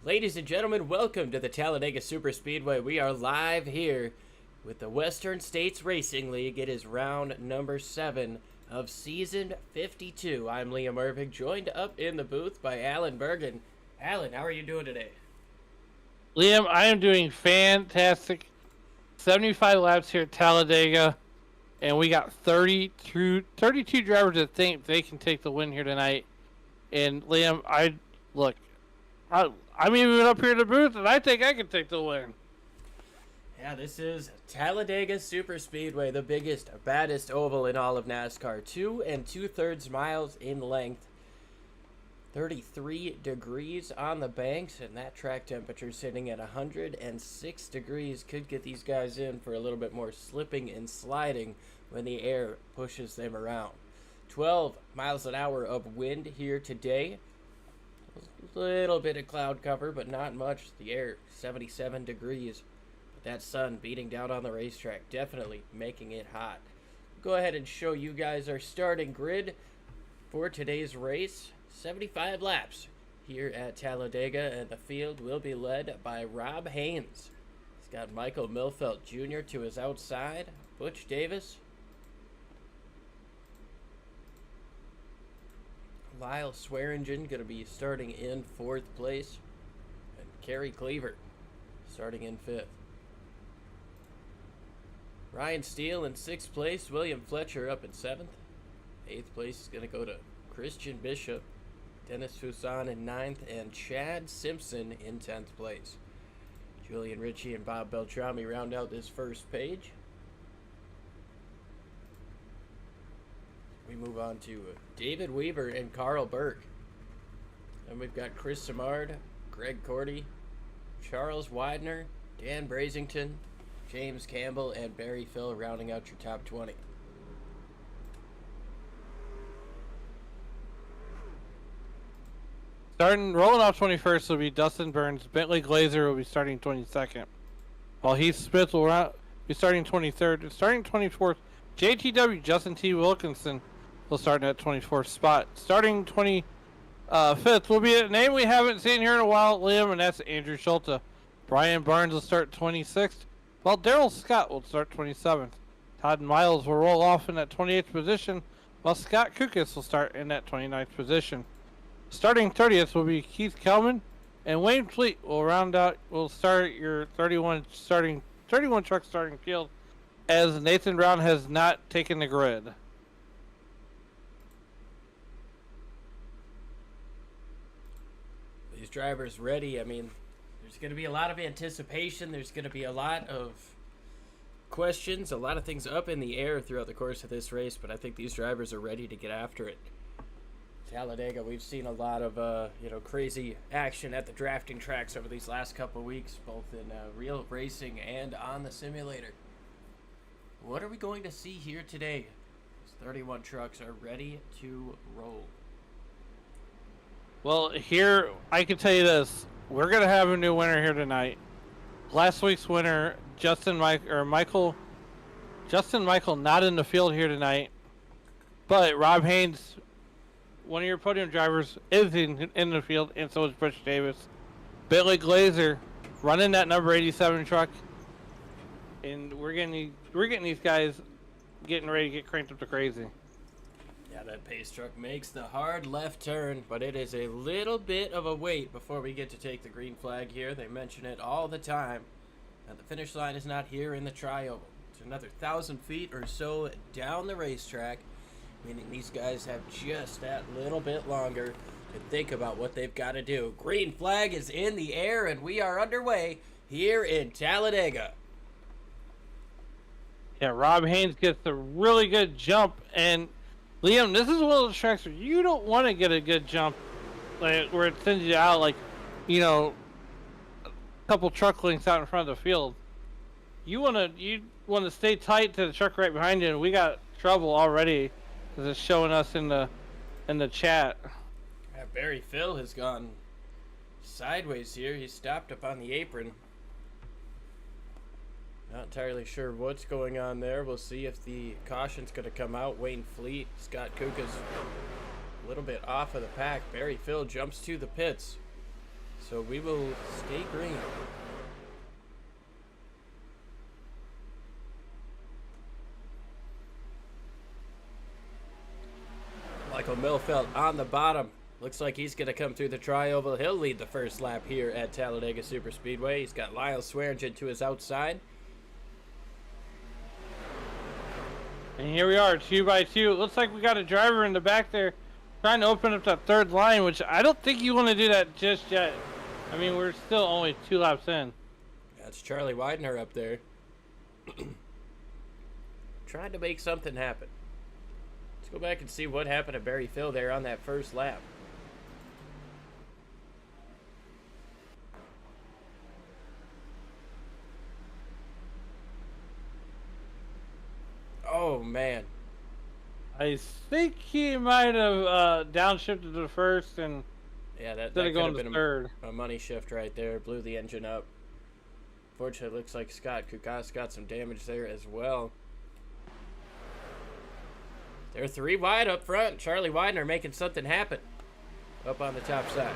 Ladies and gentlemen, welcome to the Talladega Superspeedway. We are live here with the Western States Racing League. It is round number 7 of season 52. I'm Liam Irving, joined up in the booth by Alan Bergen. Alan, how are you doing today? Liam, I am doing fantastic. 75 laps here at Talladega, and we got 32 drivers that think they can take the win here tonight. And Liam, I'm even up here in the booth, and I think I can take the win. Yeah, this is Talladega Superspeedway, the biggest, baddest oval in all of NASCAR. 2 2/3 miles in length. 33 degrees on the banks, and that track temperature sitting at 106 degrees could get these guys in for a little bit more slipping and sliding when the air pushes them around. 12 miles an hour of wind here today. A little bit of cloud cover, but not much. The air 77 degrees. But that sun beating down on the racetrack, definitely making it hot. Go ahead and show you guys our starting grid for today's race. 75 laps here at Talladega, and the field will be led by Rob Haynes. He's got Michael Milfelt Jr. to his outside, Butch Davis, Lyle Swearingen going to be starting in 4th place, and Kerry Cleaver starting in 5th. Ryan Steele in 6th place, William Fletcher up in 7th. 8th place is going to go to Christian Bishop, Dennis Fuson in 9th, and Chad Simpson in 10th place. Julian Ritchie and Bob Beltrami round out this first page. We move on to David Weaver and Carl Burke. Then we've got Chris Simard, Greg Cordy, Charles Widener, Dan Brazington, James Campbell, and Barry Phil rounding out your top 20. Rolling off 21st will be Dustin Burns. Bentley Glazer will be starting 22nd. While Heath Smith will be starting 23rd. And starting 24th, JTW Justin T. Wilkinson will start at 24th spot. Starting 25th will be a name we haven't seen here in a while, Liam, and that's Andrew Schulte. Brian Barnes will start 26th, while Daryl Scott will start 27th. Todd Miles will roll off in that 28th position, while Scott Kukas will start in that 29th position. Starting 30th will be Keith Kelman, and Wayne Fleet will start your 31 truck starting field, as Nathan Brown has not taken the grid. These drivers ready. I mean, there's going to be a lot of anticipation. There's going to be a lot of questions, a lot of things up in the air throughout the course of this race, but I think these drivers are ready to get after it. Talladega, we've seen a lot of crazy action at the drafting tracks over these last couple of weeks, both in real racing and on the simulator. What are we going to see here today? These 31 trucks are ready to roll. Well, here I can tell you this: we're gonna have a new winner here tonight. Last week's winner, Justin Michael, not in the field here tonight, but Rob Haynes, one of your podium drivers, is in the field, and so is Butch Davis. Bentley Glazer running that number 87 truck, and we're getting these guys getting ready to get cranked up to crazy. Yeah, that pace truck makes the hard left turn, but it is a little bit of a wait before we get to take the green flag here. They mention it all the time. Now, the finish line is not here in the Tri-Oval. It's another 1,000 feet or so down the racetrack, meaning these guys have just that little bit longer to think about what they've got to do. Green flag is in the air, and we are underway here in Talladega. Yeah, Rob Haynes gets a really good jump, and Liam, this is one of those tracks where you don't want to get a good jump, like where it sends you out, like, a couple truck lengths out in front of the field. You want to stay tight to the truck right behind you, and we got trouble already, as it's showing us in the chat. Yeah, Barry Phil has gone sideways here. He stopped up on the apron. Not entirely sure what's going on there. We'll see if the caution's going to come out. Wayne Fleet, Scott Kukas, a little bit off of the pack. Barry Phil jumps to the pits. So we will stay green. Michael Milfelt on the bottom. Looks like he's going to come through the tri-oval. He'll lead the first lap here at Talladega Superspeedway. He's got Lyle Swearingen to his outside. And here we are, 2 by 2. It looks like we got a driver in the back there trying to open up that third line, which I don't think you want to do that just yet. I mean, we're still only 2 laps in. That's Charlie Widener up there. Trying to make something happen. Let's go back and see what happened to Barry Phil there on that first lap. Oh, man. I think he might have downshifted to the first and yeah, that could could have have been been third. a money shift right there. Blew the engine up. Fortunately, it looks like Scott Kukas got some damage there as well. They're 3 wide up front. Charlie Widener making something happen up on the top side.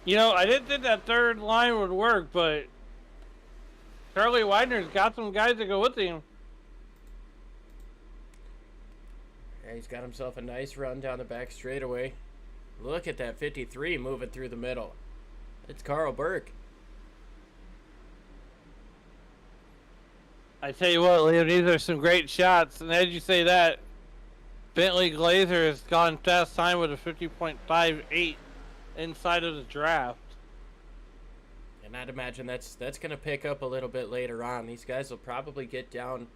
You know, I didn't think that third line would work, but Charlie Widener's got some guys to go with him. Yeah, he's got himself a nice run down the back straightaway. Look at that 53 moving through the middle. It's Carl Burke. I tell you what, Liam, these are some great shots. And as you say that, Bentley Glazer has gone fast time with a 50.58 inside of the draft. And I'd imagine that's going to pick up a little bit later on. These guys will probably get down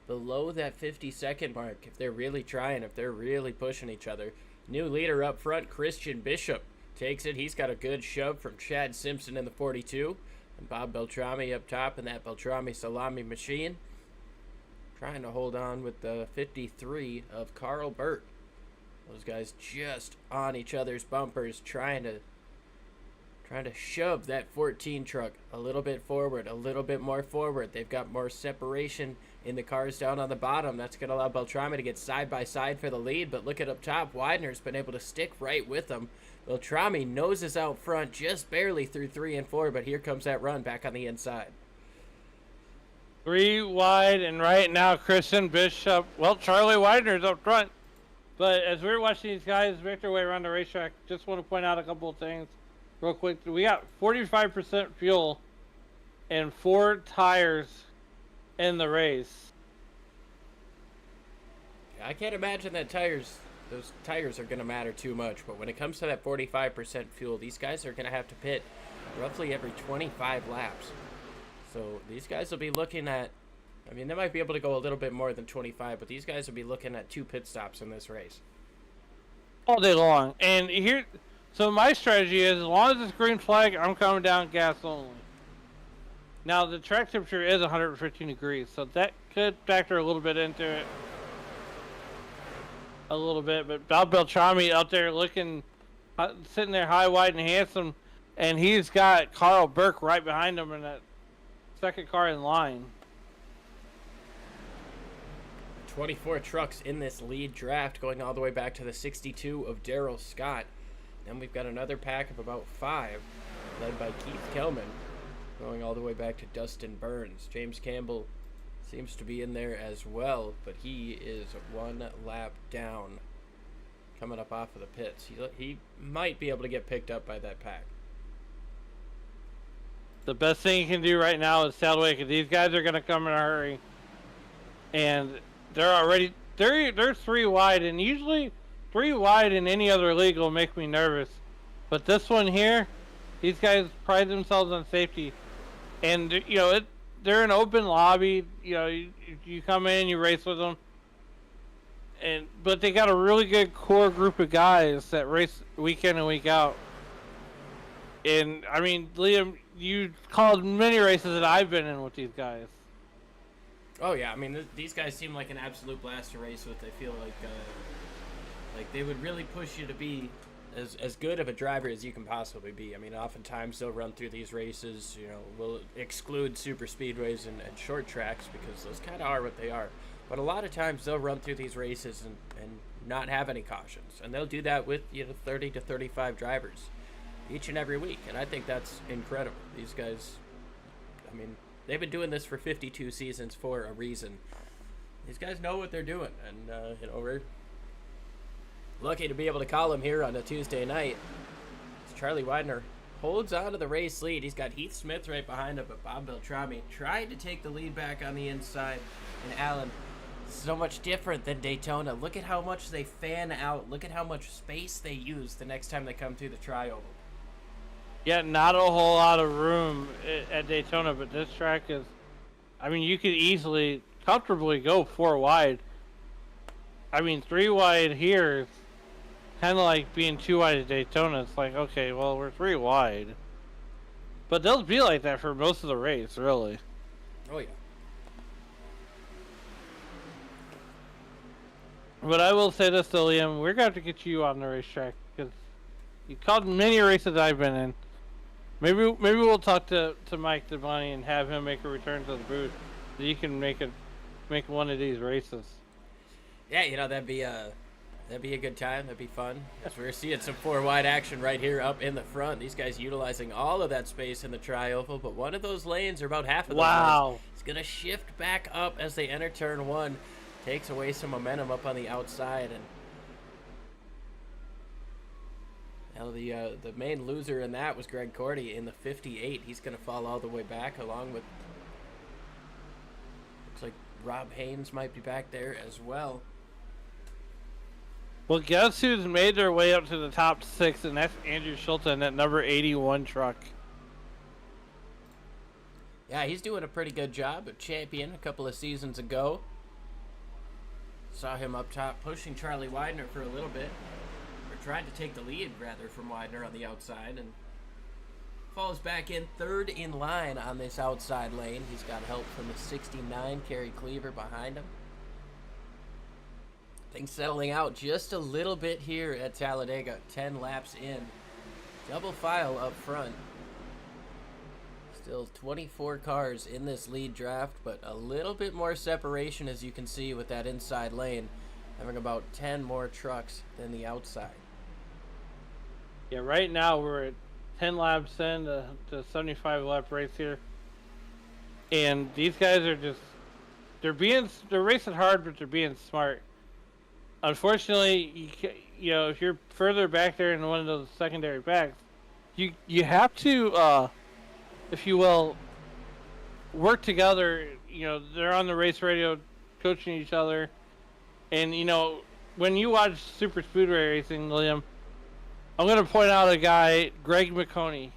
below that 50-second mark if they're really trying, if they're really pushing each other. New leader up front, Christian Bishop, takes it. He's got a good shove from Chad Simpson in the 42. And Bob Beltrami up top in that Beltrami salami machine. Trying to hold on with the 53 of Carl Burke. Those guys just on each other's bumpers, trying to shove that 14 truck a little bit forward, a little bit more forward. They've got more separation in the cars down on the bottom. That's going to allow Beltrami to get side by side for the lead. But look at up top, Widener's been able to stick right with them. Beltrami noses out front just barely through 3 and 4, but here comes that run back on the inside. 3 wide, and right now Christian Bishop, well, Charlie Widener's up front. But as we're watching these guys make their way around the racetrack, just want to point out a couple of things real quick. We got 45% fuel and 4 tires in the race. I can't imagine that those tires are going to matter too much, but when it comes to that 45% fuel, these guys are going to have to pit roughly every 25 laps. So these guys will be looking at, I mean, they might be able to go a little bit more than 25, but these guys will be looking at 2 pit stops in this race. All day long. And here, so my strategy is, as long as it's green flag, I'm coming down gas only. Now, the track temperature is 115 degrees, so that could factor a little bit into it. A little bit, but Bob Beltrami out there looking, sitting there high, wide, and handsome, and he's got Carl Burke right behind him in that second car in line. 24 trucks in this lead draft, going all the way back to the 62 of Darrell Scott. Then we've got another pack of about 5, led by Keith Kelman, going all the way back to Dustin Burns. James Campbell seems to be in there as well, but he is 1 lap down, coming up off of the pits. He might be able to get picked up by that pack. The best thing you can do right now is stay away, because these guys are going to come in a hurry. And they're 3 wide, and usually 3 wide in any other league will make me nervous. But this one here, these guys pride themselves on safety. And, you know, they're an open lobby. You know, you come in, you race with them. But they got a really good core group of guys that race week in and week out. And, I mean, Liam, you called many races that I've been in with these guys. Oh yeah, I mean these guys seem like an absolute blast to race with. They feel like they would really push you to be as good of a driver as you can possibly be. I mean, oftentimes they'll run through these races, you know, we'll exclude super speedways and short tracks because those kind of are what they are. But a lot of times they'll run through these races and not have any cautions, and they'll do that with 30 to 35 drivers. each and every week, and I think that's incredible. These guys, I mean, they've been doing this for 52 seasons for a reason. These guys know what they're doing, and we're lucky to be able to call them here on a Tuesday night. Charlie Widener holds on to the race lead. He's got Heath Smith right behind him, but Bob Beltrami tried to take the lead back on the inside. And Alan, so much different than Daytona. Look at how much they fan out. Look at how much space they use the next time they come through the tri-oval. Yeah, not a whole lot of room at Daytona, but this track is, I mean, you could easily, comfortably go 4 wide. I mean, 3 wide here is kind of like being 2 wide at Daytona. It's like, okay, well, we're 3 wide. But they'll be like that for most of the race, really. Oh, yeah. But I will say this, though, Liam, we're going to have to get you on the racetrack, because you called many races I've been in. Maybe we'll talk to Mike Devani and have him make a return to the booth, so you can make one of these races. Yeah, that'd be a good time. That'd be fun. As we're seeing some 4 wide action right here up in the front. These guys utilizing all of that space in the tri-oval, but one of those lanes, or about half of those lanes, is going to shift back up as they enter turn 1. Takes away some momentum up on the outside, and now the main loser in that was Greg Cordy in the 58. He's going to fall all the way back, along with, looks like Rob Haynes might be back there as well. Well, guess who's made their way up to the top 6, and that's Andrew Schulte in that number 81 truck. Yeah, he's doing a pretty good job. A champion a couple of seasons ago. Saw him up top pushing Charlie Widener for a little bit. Or trying to take the lead, rather, from Widener on the outside. And falls back in 3rd in line on this outside lane. He's got help from the 69, Kerry Cleaver, behind him. Things settling out just a little bit here at Talladega. 10 laps in. Double file up front. Still 24 cars in this lead draft, but a little bit more separation, as you can see, with that inside lane. Having about 10 more trucks than the outside. Yeah, right now we're at 10 laps in the 75 lap race here. And these guys are just, they're racing hard, but they're being smart. Unfortunately, if you're further back there in one of those secondary packs, you have to, if you will, work together. They're on the race radio coaching each other. And, when you watch Super Speedway racing, William, I'm going to point out a guy, Greg McConey.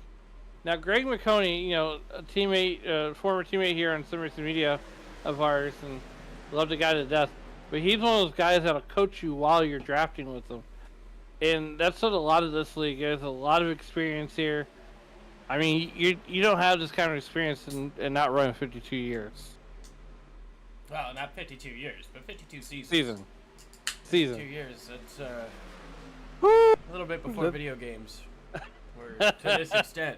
Now, Greg McConey, a teammate, former teammate here on Sim Racing Media of ours, and love the guy to death. But he's one of those guys that'll coach you while you're drafting with them. And that's what a lot of this league is, a lot of experience here. I mean, you don't have this kind of experience and not running 52 years. Well, not 52 years, but 52 seasons. Season. 52 years, that's a little bit before video games were to this extent.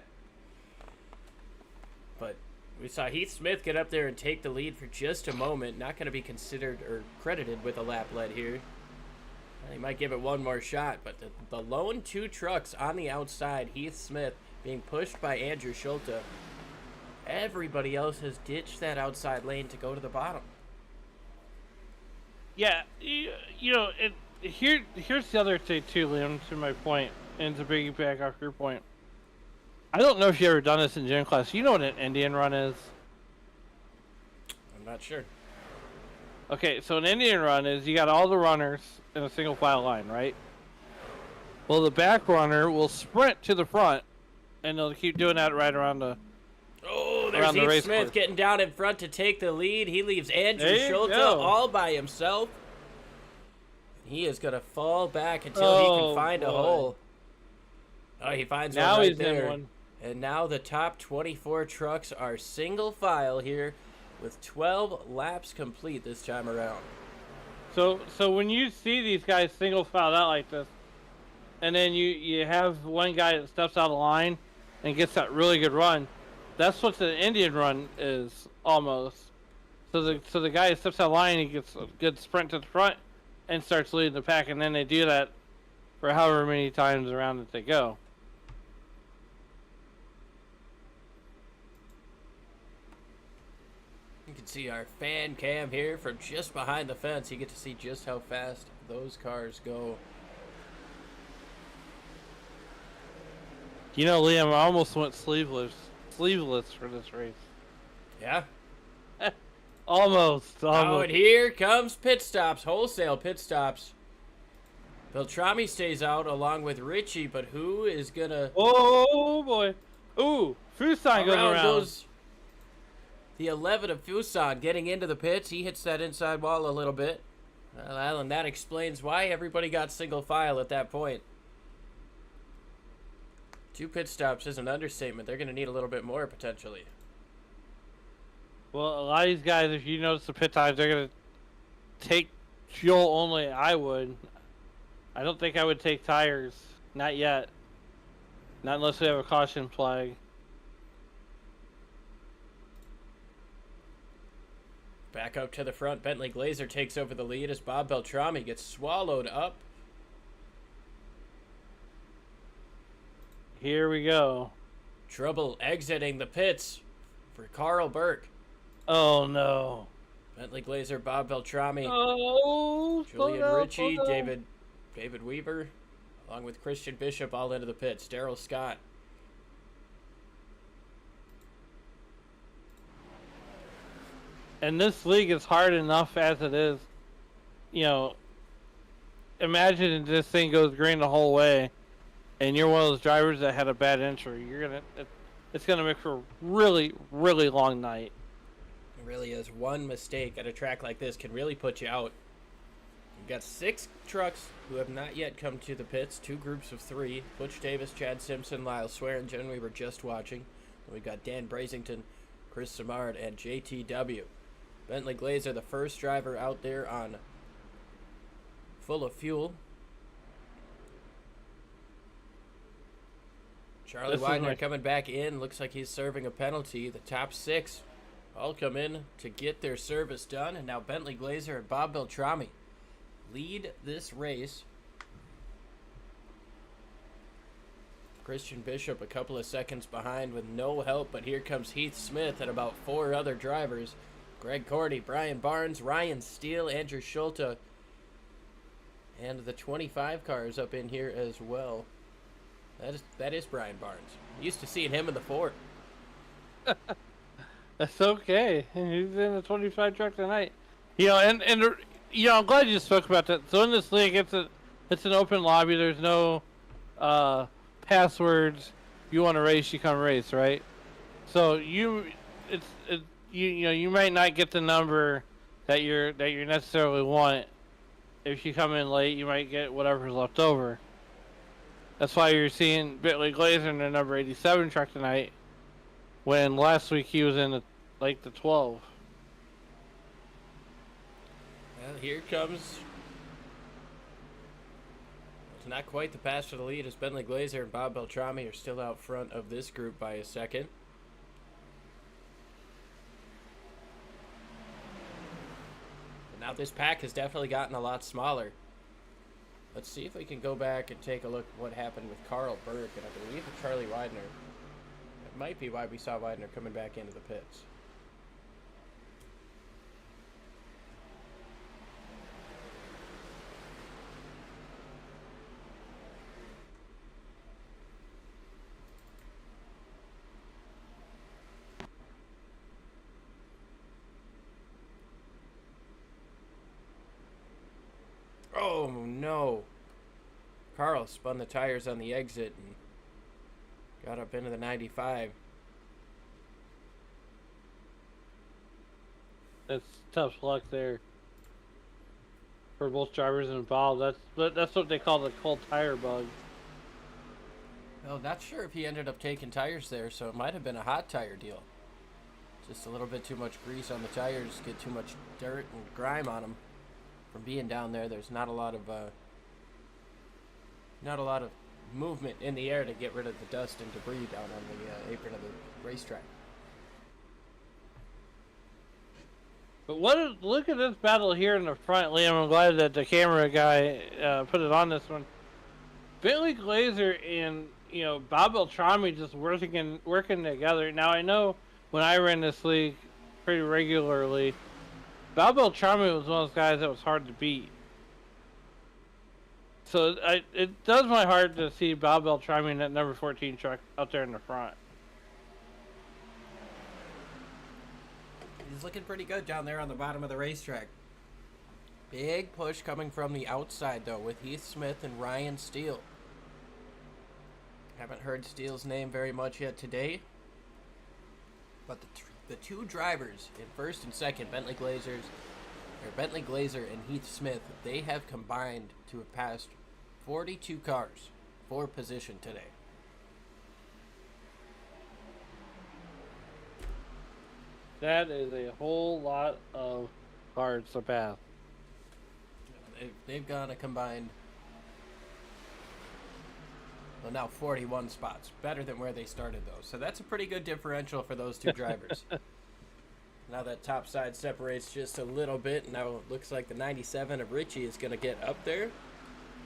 But we saw Heath Smith get up there and take the lead for just a moment. Not going to be considered or credited with a lap lead here. He might give it one more shot, but the lone 2 trucks on the outside, Heath Smith being pushed by Andrew Schulte. Everybody else has ditched that outside lane to go to the bottom. Yeah, here's the other thing too, Liam, to my point, and to piggyback off your point. I don't know if you've ever done this in gym class. You know what an Indian run is? I'm not sure. Okay, so an Indian run is you got all the runners in a single file line, right? Well, the back runner will sprint to the front, and they'll keep doing that right around the there's Heath Smith getting down in front to take the lead. He leaves Andrew Schulte all by himself. He is going to fall back until he can find a hole. Oh, he finds one right there. In one. And now the top 24 trucks are single file here with 12 laps complete this time around. So when you see these guys single filed out like this, and then you have one guy that steps out of line and gets that really good run, that's what the Indian run is almost. So the guy that steps out of line, he gets a good sprint to the front and starts leading the pack, and then they do that for however many times around that they go. see our fan cam here from just behind the fence. You get to see just how fast those cars go. You know, Liam, I almost went sleeveless for this race. Yeah. Almost. Oh, and here comes pit stops, wholesale pit stops. Beltrami stays out along with Richie, but who is gonna? Oh boy! Ooh, Fuson goes around. Goes the 11 of Fuson getting into the pits. He hits that inside wall a little bit. Well, Alan, that explains why everybody got single file at that point. 2 pit stops is an understatement. They're gonna need a little bit more potentially. Well, a lot of these guys, if you notice the pit times, they're going to take fuel only. I would. I don't think I would take tires. Not yet. Not unless we have a caution flag. Back up to the front. Bentley Glazer takes over the lead as Bob Beltrami gets swallowed up. Here we go. Trouble exiting the pits for Carl Burke. Oh no. Bentley Glazer, Bob Beltrami, Julian Ritchie, David Weaver, along with Christian Bishop, all into the pits. Daryl Scott. And this league is hard enough as it is. You know, imagine this thing goes green the whole way, and you're one of those drivers that had a bad entry. It's gonna make for a really, really long night. It really is. One mistake at a track like this can really put you out. You've got 6 trucks who have not yet come to the pits. 2 groups of 3. Butch Davis, Chad Simpson, Lyle Swearingen, we were just watching. And we've got Dan Brazington, Chris Samard, and JTW. Bentley Glazer, the first driver out there on full of fuel. Charlie Widener coming back in. Looks like he's serving a penalty. The top 6 all come in to get their service done. And now Bentley Glazer and Bob Beltrami lead this race. Christian Bishop a couple of seconds behind with no help. But here comes Heath Smith and about 4 other drivers. Greg Cordy, Brian Barnes, Ryan Steele, Andrew Schulte. And the 25 cars up in here as well. That is Brian Barnes. Used to seeing him in the 4. That's okay. He's in the 25 truck tonight. You know, and you know, I'm glad you spoke about that. So in this league, it's an open lobby. There's no passwords. You want to race, you come race, right? So you know, you might not get the number that you necessarily want. If you come in late, you might get whatever's left over. That's why you're seeing Bentley Glazer in the number 87 truck tonight, when last week he was in the 12. Well, here comes. It's not quite the pass for the lead as Bentley Glazer and Bob Beltrami are still out front of this group by a second. But now this pack has definitely gotten a lot smaller. Let's see if we can go back and take a look at what happened with Carl Burke and I believe with Charlie Widener. That might be why we saw Widener coming back into the pits. Oh no. Carl spun the tires on the exit and got up into the 95. That's tough luck there for both drivers involved. That's what they call the cold tire bug. Well, not sure if he ended up taking tires there, so it might have been a hot tire deal. Just a little bit too much grease on the tires, get too much dirt and grime on them. From being down there, there's not a lot of movement in the air to get rid of the dust and debris down on the apron of the racetrack. But look at this battle here in the front, Liam. I'm glad that the camera guy put it on this one. Bentley Glazer and Bob Beltrami just working together. Now I know when I ran this league, pretty regularly. Bob Beltrami was one of those guys that was hard to beat. So it does my heart to see Bob Beltrami in that number 14 truck out there in the front. He's looking pretty good down there on the bottom of the racetrack. Big push coming from the outside, though, with Heath Smith and Ryan Steele. Haven't heard Steele's name very much yet today. But the two drivers in first and second, Bentley Glazer and Heath Smith, they have combined to have passed 42 cars for position today. That is a whole lot of cars to pass. They've gone a combined, well, now 41 spots. Better than where they started, though. So that's a pretty good differential for those two drivers. Now that top side separates just a little bit. Now it looks like the 97 of Richie is going to get up there.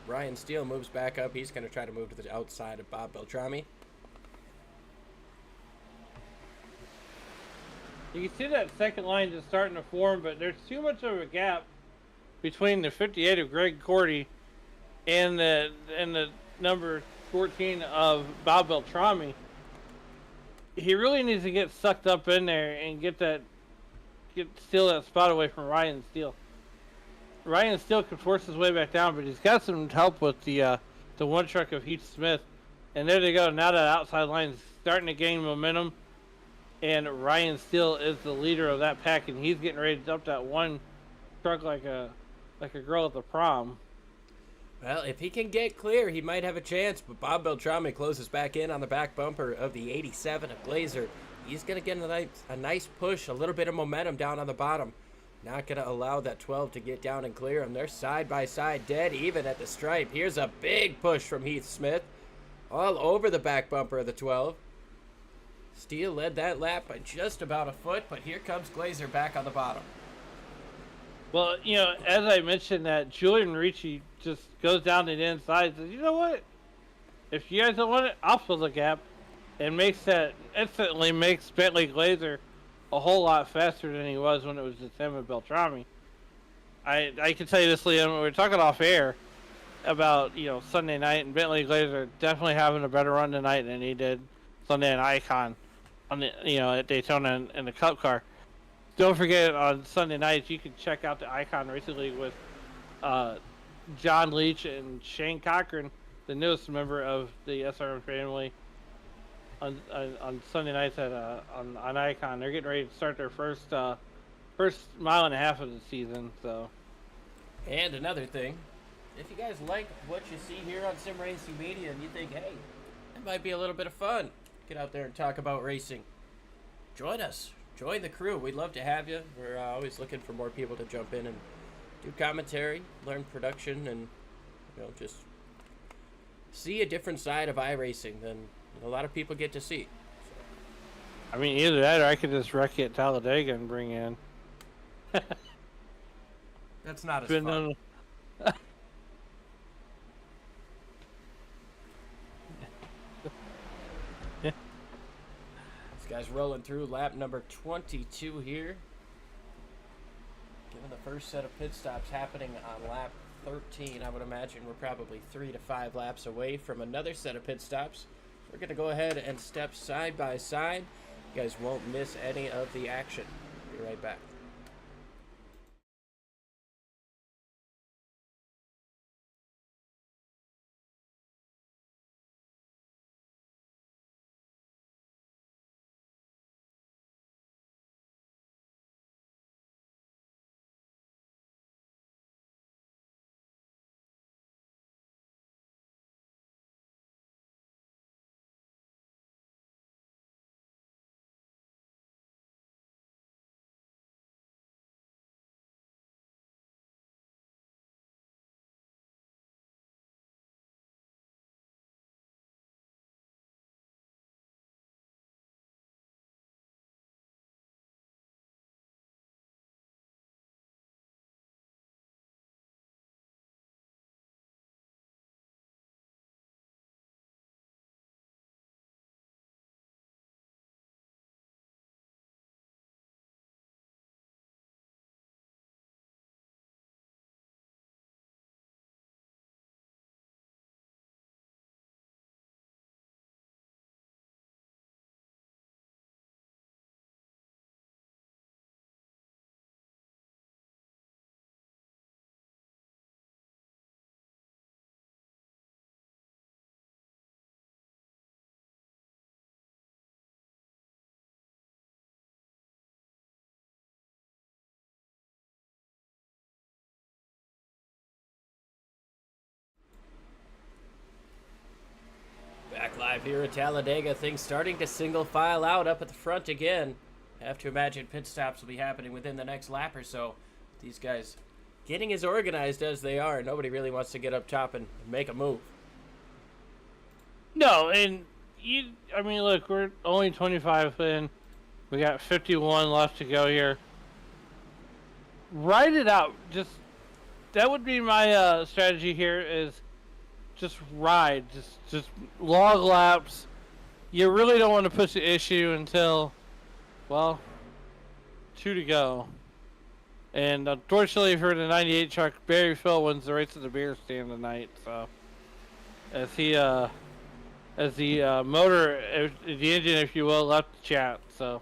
Ryan Steele moves back up. He's going to try to move to the outside of Bob Beltrami. You can see that second line just starting to form, but there's too much of a gap between the 58 of Greg Cordy and the number 14 of Bob Beltrami. He really needs to get sucked up in there and steal that spot away from Ryan Steele. Ryan Steele could force his way back down, but he's got some help with the one truck of Heath Smith. And there they go. Now that outside line is starting to gain momentum, and Ryan Steele is the leader of that pack, and he's getting ready to dump that one truck like a girl at the prom. Well, if he can get clear, he might have a chance, but Bob Beltrami closes back in on the back bumper of the 87 of Glazer. He's going to get a nice push, a little bit of momentum down on the bottom. Not going to allow that 12 to get down and clear him. They're side by side, dead even at the stripe. Here's a big push from Heath Smith, all over the back bumper of the 12. Steele led that lap by just about a foot, but here comes Glazer back on the bottom. Well, as I mentioned, that Julian Ricci just goes down to the inside and says, you know what? If you guys don't want it, I'll fill the gap. And instantly makes Bentley Glazer a whole lot faster than he was when it was just him and Beltrami. I can tell you this, Liam, we were talking off air about, Sunday night, and Bentley Glazer definitely having a better run tonight than he did Sunday at Icon on the, at Daytona in the Cup car. Don't forget, on Sunday nights, you can check out the Icon Racing League with John Leach and Shane Cochran, the newest member of the SRM family, on Sunday nights on Icon. They're getting ready to start their first mile and a half of the season. So, and another thing, if you guys like what you see here on Sim Racing Media and you think, hey, it might be a little bit of fun, get out there and talk about racing. Join us. Join the crew. We'd love to have you. We're always looking for more people to jump in and do commentary, learn production, and just see a different side of iRacing than a lot of people get to see. I mean, either that or I could just wreck it at Talladega and bring in. That's not as fun. This guy's rolling through lap number 22 here. Given the first set of pit stops happening on lap 13, I would imagine we're probably 3 to 5 laps away from another set of pit stops. We're going to go ahead and step side by side. You guys won't miss any of the action. Be right back. Live here at Talladega, things starting to single file out up at the front again. Have to imagine pit stops will be happening within the next lap or so. These guys getting as organized as they are. Nobody really wants to get up top and make a move. No, and I mean, look, we're only 25 in. We got 51 left to go here. Ride it out. That would be my strategy here is just ride. Just log laps. You really don't want to push the issue until, well, 2 to go. And unfortunately for the 98 truck, Barry Phil wins the race at the beer stand tonight. So, as the motor, the engine, if you will, left the chat. So,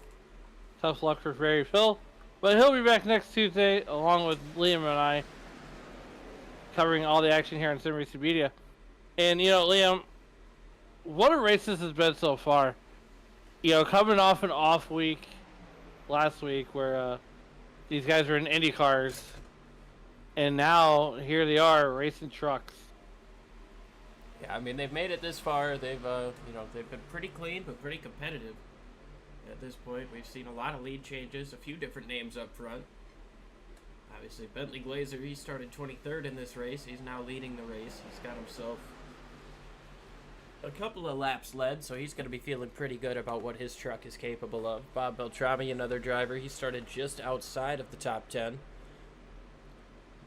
tough luck for Barry Phil. But he'll be back next Tuesday, along with Liam and I, covering all the action here on Sim Racing Media. And, Liam, what a race this has been so far. Coming off an off week last week where these guys were in Indy cars, and now here they are racing trucks. Yeah, I mean, they've made it this far. They've been pretty clean but pretty competitive. At this point, we've seen a lot of lead changes, a few different names up front. Obviously, Bentley Glazer, he started 23rd in this race. He's now leading the race. He's got himself a couple of laps led, so he's going to be feeling pretty good about what his truck is capable of. Bob Beltrami, another driver, he started just outside of the top 10.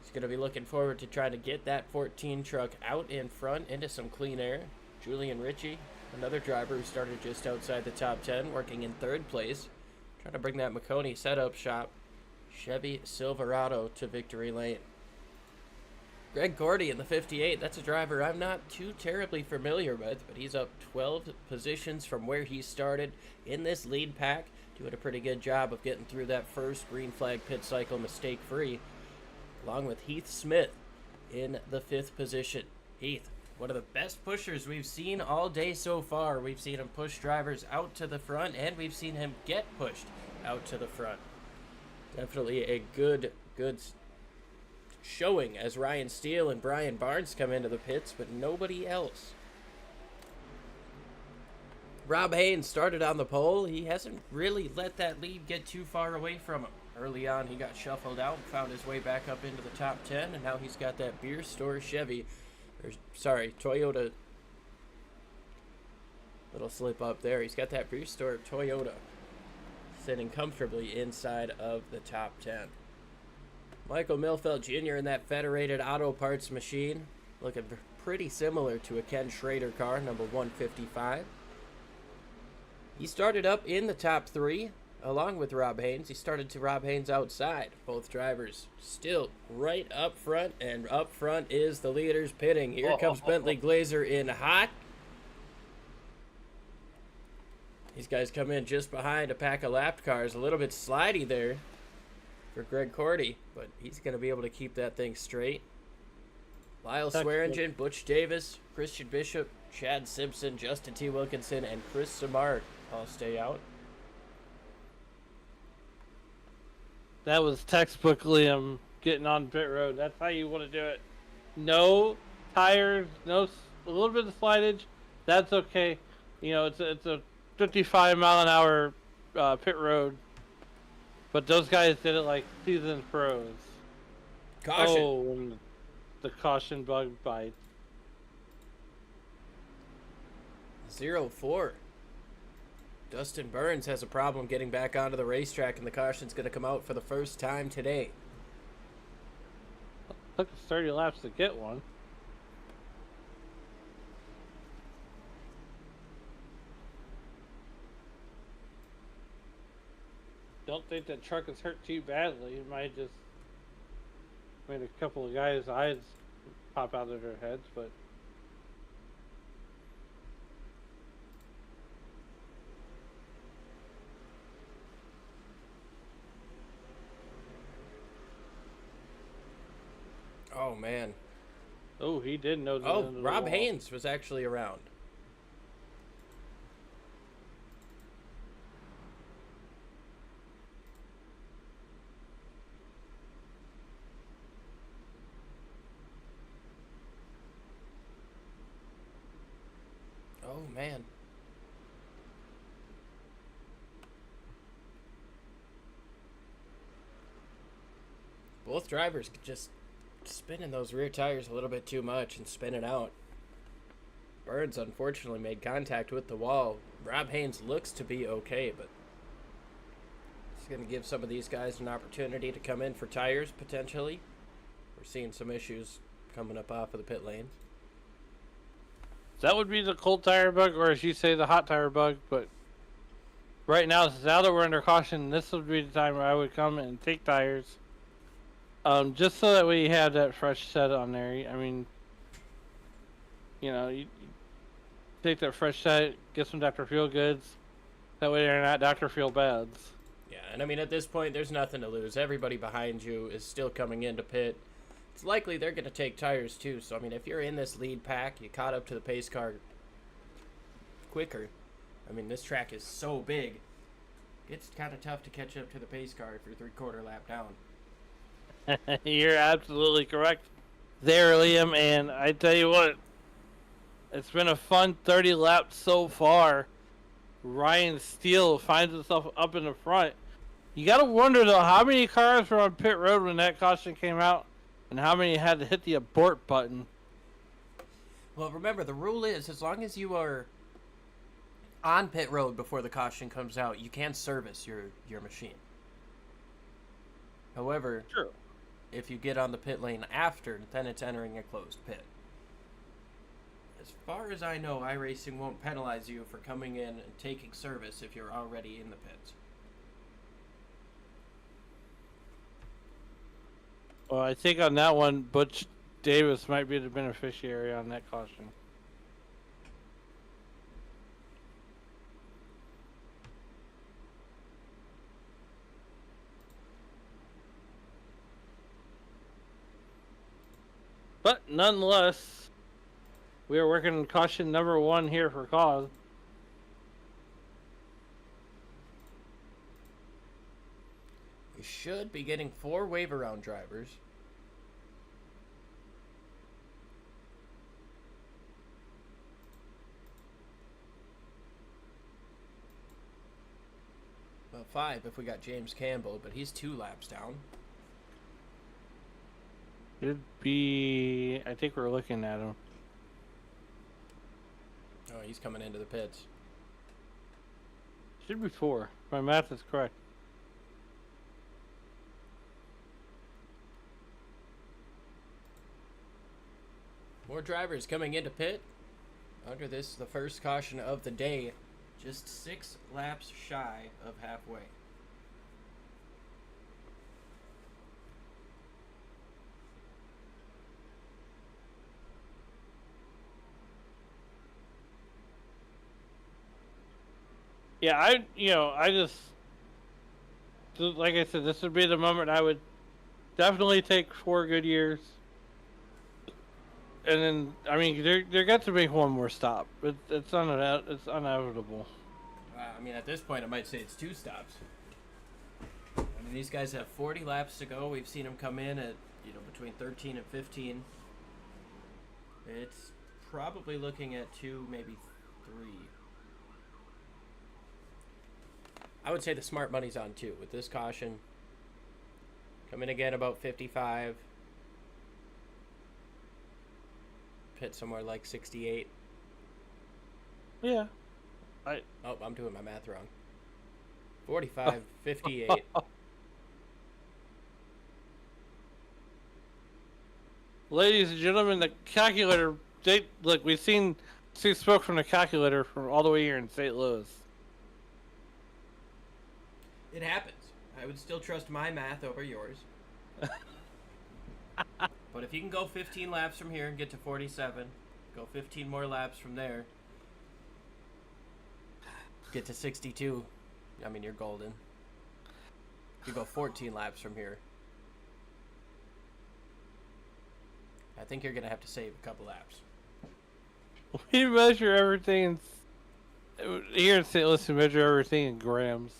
He's going to be looking forward to trying to get that 14 truck out in front into some clean air. Julian Ritchie, another driver who started just outside the top 10, working in 3rd place, trying to bring that McConey setup shop Chevy Silverado to victory lane. Greg Gordy in the 58, that's a driver I'm not too terribly familiar with, but he's up 12 positions from where he started in this lead pack, doing a pretty good job of getting through that first green flag pit cycle mistake-free, along with Heath Smith in the 5th position. Heath, one of the best pushers we've seen all day so far. We've seen him push drivers out to the front, and we've seen him get pushed out to the front. Definitely a good showing as Ryan Steele and Brian Barnes come into the pits, but nobody else. Rob Haynes started on the pole. He hasn't really let that lead get too far away from him. Early on, he got shuffled out and found his way back up into the top 10, and now he's got that beer store Toyota. Little slip up there. He's got that beer store Toyota sitting comfortably inside of the top 10. Michael Milfeld Jr. in that Federated Auto Parts machine, looking pretty similar to a Ken Schrader car, number 155. He started up in the top 3, along with Rob Haynes. He started to Rob Haynes' outside. Both drivers still right up front, and up front is the leaders pitting. Here comes Bentley Glazer in hot. These guys come in just behind a pack of lapped cars. A little bit slidey there for Greg Cordy, but he's going to be able to keep that thing straight. Lyle Swearingen, Butch Davis, Christian Bishop, Chad Simpson, Justin T. Wilkinson, and Chris Samard all stay out. That was textbook Liam getting on pit road. That's how you want to do it. No tires, a little bit of slidage. That's okay. It's a 55 mile an hour pit road. But those guys did it like seasoned pros. Caution. Oh, and the caution bug bite. 0-4. Dustin Burns has a problem getting back onto the racetrack, and the caution's going to come out for the first time today. Took us 30 laps to get one. Don't think that truck is hurt too badly. It might just made a couple of guys' eyes pop out of their heads, but oh man. Oh, he did know. Rob Haynes was actually around. Oh, man. Both drivers just spinning those rear tires a little bit too much and spinning out. Burns unfortunately made contact with the wall. Rob Haynes looks to be okay, but it's going to give some of these guys an opportunity to come in for tires potentially. We're seeing some issues coming up off of the pit lanes. That would be the cold tire bug, or as you say, the hot tire bug. But right now, now that we're under caution, this would be the time where I would come and take tires. Just so that we have that fresh set on there. I mean, you take that fresh set, get some Dr. Feel Goods. That way they're not Dr. Feel Bads. Yeah, and I mean, at this point, there's nothing to lose. Everybody behind you is still coming into pit. It's likely they're going to take tires too. So, I mean, if you're in this lead pack, you caught up to the pace car quicker. I mean, this track is so big. It's kind of tough to catch up to the pace car if you're 3/4 lap down. You're absolutely correct there, Liam. And I tell you what, it's been a fun 30 laps so far. Ryan Steele finds himself up in the front. You got to wonder, though, how many cars were on pit road when that caution came out and how many had to hit the abort button. Well, remember, the rule is as long as you are on pit road before the caution comes out, you can service your machine. However, True. If you get on the pit lane after, then it's entering a closed pit. As far as I know, iRacing won't penalize you for coming in and taking service if you're already in the pits. Well, I think on that one, Butch Davis might be the beneficiary on that caution. But nonetheless, we are working on caution number 1 here for cause. We should be getting 4 wave around drivers. Well, 5 if we got James Campbell, but he's 2 laps down. Should be... I think we're looking at him. Oh, he's coming into the pits. Should be 4. My math is correct. More drivers coming into pit. Under this, the first caution of the day. Just 6 laps shy of halfway. Yeah, I just, like I said, this would be the moment I would definitely take 4 good years. And then, I mean, they're got to make one more stop. It's inevitable. I mean, at this point, I might say it's 2 stops. I mean, these guys have 40 laps to go. We've seen them come in at, between 13 and 15. It's probably looking at 2, maybe 3. I would say the smart money's on 2 with this caution. Come in again about 55. Pit somewhere like 68. Yeah. Oh, I'm doing my math wrong. 45, 58. Ladies and gentlemen, the calculator, look, we've seen smoke from the calculator from all the way here in St. Louis. It happens. I would still trust my math over yours. But if you can go 15 laps from here and get to 47, go 15 more laps from there, get to 62, I mean, you're golden. If you go 14 laps from here, I think you're going to have to save a couple laps. We measure everything here in St. Louis, we measure everything in grams.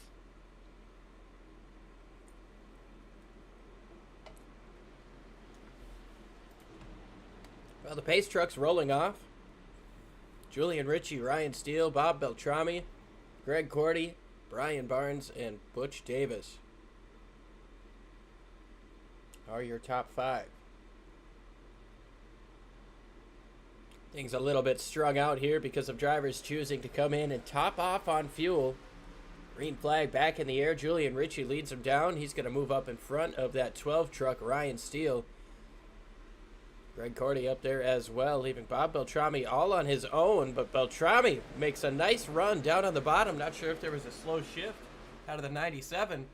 Well, the pace truck's rolling off. Julian Ritchie, Ryan Steele, Bob Beltrami, Greg Cordy, Brian Barnes, and Butch Davis are your top 5. Things a little bit strung out here because of drivers choosing to come in and top off on fuel. Green flag back in the air. Julian Ritchie leads him down. He's going to move up in front of that 12 truck, Ryan Steele. Greg Cordy up there as well, leaving Bob Beltrami all on his own. But Beltrami makes a nice run down on the bottom. Not sure if there was a slow shift out of the 97.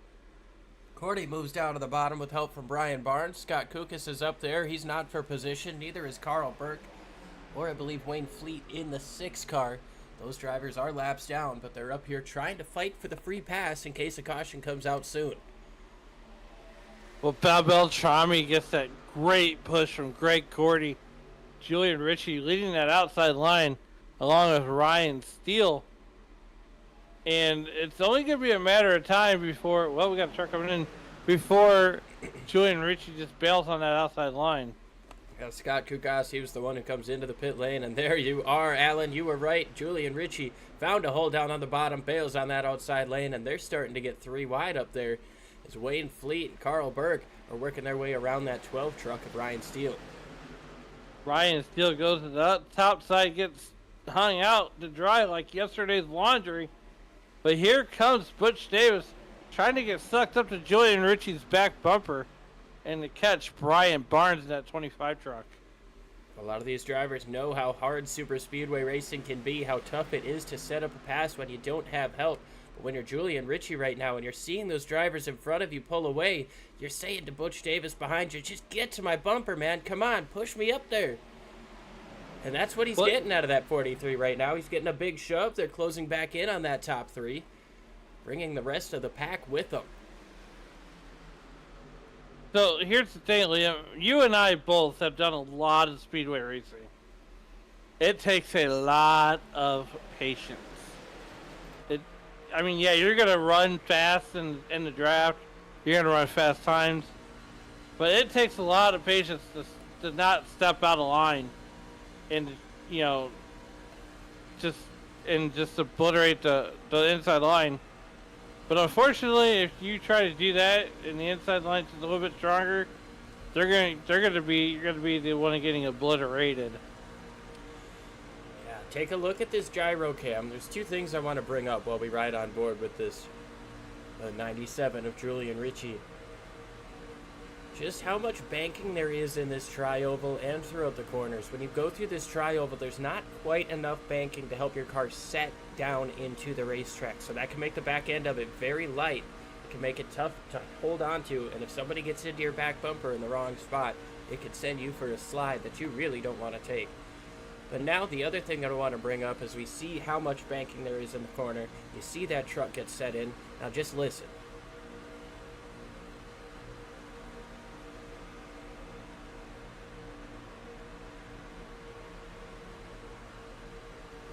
Cordy moves down to the bottom with help from Brian Barnes. Scott Kukas is up there. He's not for position. Neither is Carl Burke, or I believe Wayne Fleet in the 6 car. Those drivers are laps down, but they're up here trying to fight for the free pass in case a caution comes out soon. Well, Bob Beltrami gets that great push from Greg Cordy. Julian Ritchie leading that outside line along with Ryan Steele. And it's only going to be a matter of time before, well, we got a truck coming in, before Julian Ritchie just bails on that outside line. Scott Kukas, he was the one who comes into the pit lane, and there you are, Alan. You were right. Julian Ritchie found a hole down on the bottom, bails on that outside lane, and they're starting to get 3 wide up there as Wayne Fleet and Carl Burke are working their way around that 12 truck of Ryan Steele. Ryan Steele goes to the top side, gets hung out to dry like yesterday's laundry. But here comes Butch Davis trying to get sucked up to Julian Ritchie's back bumper and to catch Brian Barnes in that 25 truck. A lot of these drivers know how hard super speedway racing can be, how tough it is to set up a pass when you don't have help. But when you're Julian Ritchie right now and you're seeing those drivers in front of you pull away, you're saying to Butch Davis behind you, just get to my bumper, man. Come on, push me up there. And that's what he's getting out of that 43 right now. He's getting a big shove. They're closing back in on that top 3, bringing the rest of the pack with them. So here's the thing, Liam. You and I both have done a lot of speedway racing. It takes a lot of patience. Yeah, you're going to run fast in the draft. You're going to run fast times. But it takes a lot of patience to not step out of line and, just obliterate the inside line. But unfortunately, if you try to do that and the inside line's a little bit stronger, you're gonna be the one getting obliterated. Yeah, take a look at this gyro cam. There's 2 things I want to bring up while we ride on board with this 97 of Julian Ritchie. Just how much banking there is in this tri-oval and throughout the corners. When you go through this tri-oval, there's not quite enough banking to help your car set down into the racetrack. So that can make the back end of it very light. It can make it tough to hold on to. And if somebody gets into your back bumper in the wrong spot, it could send you for a slide that you really don't want to take. But now the other thing that I want to bring up is we see how much banking there is in the corner. You see that truck get set in. Now just listen.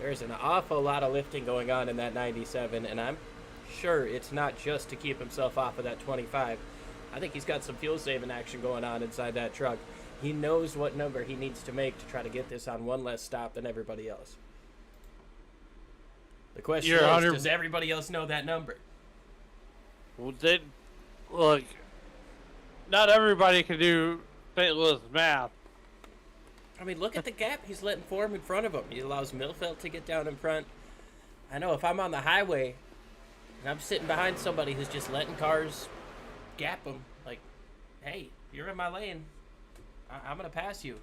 There's an awful lot of lifting going on in that 97, and I'm sure it's not just to keep himself off of that 25. I think he's got some fuel-saving action going on inside that truck. He knows what number he needs to make to try to get this on one less stop than everybody else. The question is, does everybody else know that number? Well, look, not everybody can do St. Louis math. I mean, look at the gap he's letting form in front of him. He allows Milfeld to get down in front. I know if I'm on the highway and I'm sitting behind somebody who's just letting cars gap him, like, hey, you're in my lane. I'm going to pass you.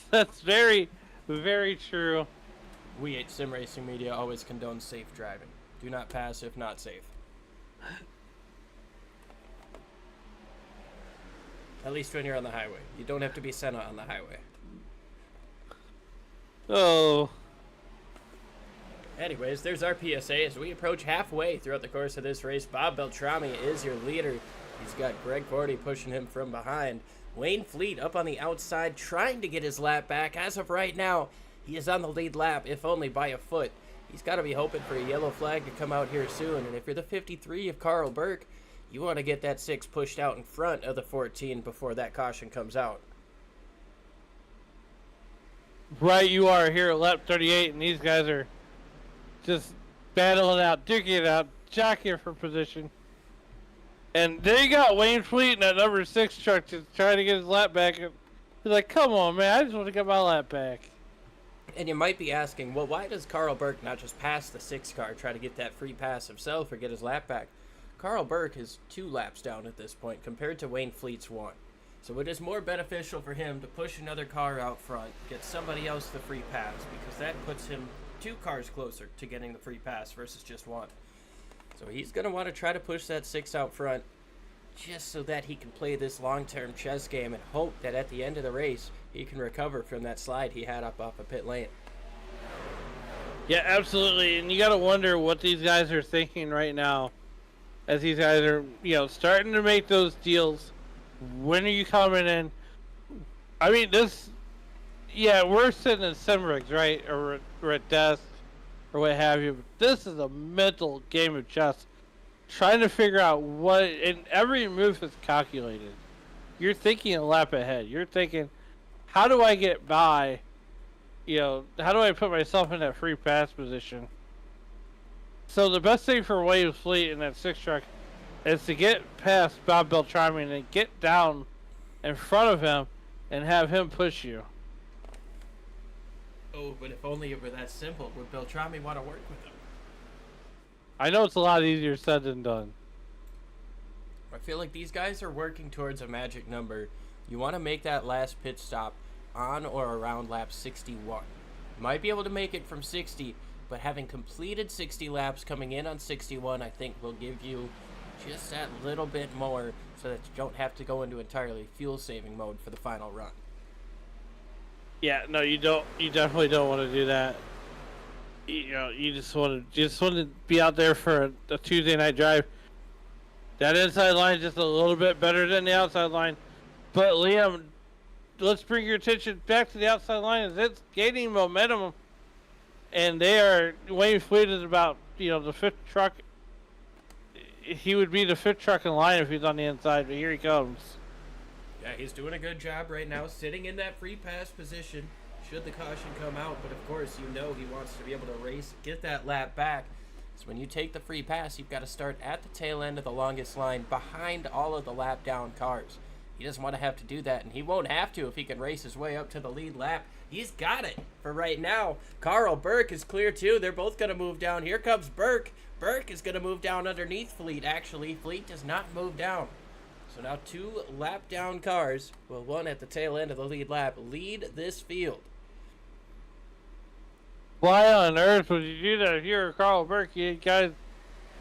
That's very, very true. We at Sim Racing Media always condone safe driving. Do not pass if not safe. At least when you're on the highway. You don't have to be Senna on the highway. Oh. Anyways, there's our PSA. As we approach halfway throughout the course of this race, Bob Beltrami is your leader. He's got Greg Cordy pushing him from behind. Wayne Fleet up on the outside trying to get his lap back. As of right now, he is on the lead lap, if only by a foot. He's got to be hoping for a yellow flag to come out here soon. And if you're the 53 of Carl Burke, you want to get that 6 pushed out in front of the 14 before that caution comes out. right you are here at lap 38, and these guys are just battling out, duking it out, jockeying for position. And there you got Wayne Fleet in that number 6 truck just trying to get his lap back. And he's like, come on, man, I just want to get my lap back. And you might be asking, well, why does Carl Burke not just pass the 6 car, try to get that free pass himself or get his lap back? Carl Burke is 2 laps down at this point compared to Wayne Fleet's 1. So it is more beneficial for him to push another car out front, get somebody else the free pass, because that puts him 2 cars closer to getting the free pass versus just 1. So he's going to want to try to push that 6 out front just so that he can play this long-term chess game and hope that at the end of the race he can recover from that slide he had up off of pit lane. Yeah, absolutely. And you got to wonder what these guys are thinking right now as these guys are, starting to make those deals. When are you coming in? I mean, we're sitting in sim rigs, right? Or we're at desk or what have you. But this is a mental game of chess. Trying to figure out and every move is calculated. You're thinking a lap ahead. You're thinking, how do I get by? How do I put myself in that free pass position? So the best thing for Williams Fleet in that 6 truck is to get past Bob Beltrami and then get down in front of him and have him push you. Oh, but if only it were that simple. Would Beltrami want to work with him? I know it's a lot easier said than done. I feel like these guys are working towards a magic number. You want to make that last pit stop on or around lap 61. Might be able to make it from 60, but having completed 60 laps coming in on 61, I think will give you just that little bit more so that you don't have to go into entirely fuel-saving mode for the final run. Yeah, no, you don't. You definitely don't want to do that. You just want to be out there for a Tuesday night drive. That inside line is just a little bit better than the outside line. But Liam, let's bring your attention back to the outside line as it's gaining momentum. And Wayne Fleet is about, the 5th truck. He would be the 5th truck in line if he's on the inside, but here he comes. Yeah, he's doing a good job right now, sitting in that free pass position, should the caution come out. But of course, he wants to be able to race, get that lap back. So when you take the free pass, you've got to start at the tail end of the longest line behind all of the lap down cars. He doesn't want to have to do that, and he won't have to if he can race his way up to the lead lap. He's got it for right now. Carl Burke is clear too. They're both going to move down. Here comes Burke. Burke is going to move down underneath Fleet. Actually, Fleet does not move down. So now 2 lap down cars, one at the tail end of the lead lap, lead this field. Why on earth would you do that if you're Carl Burke? You guys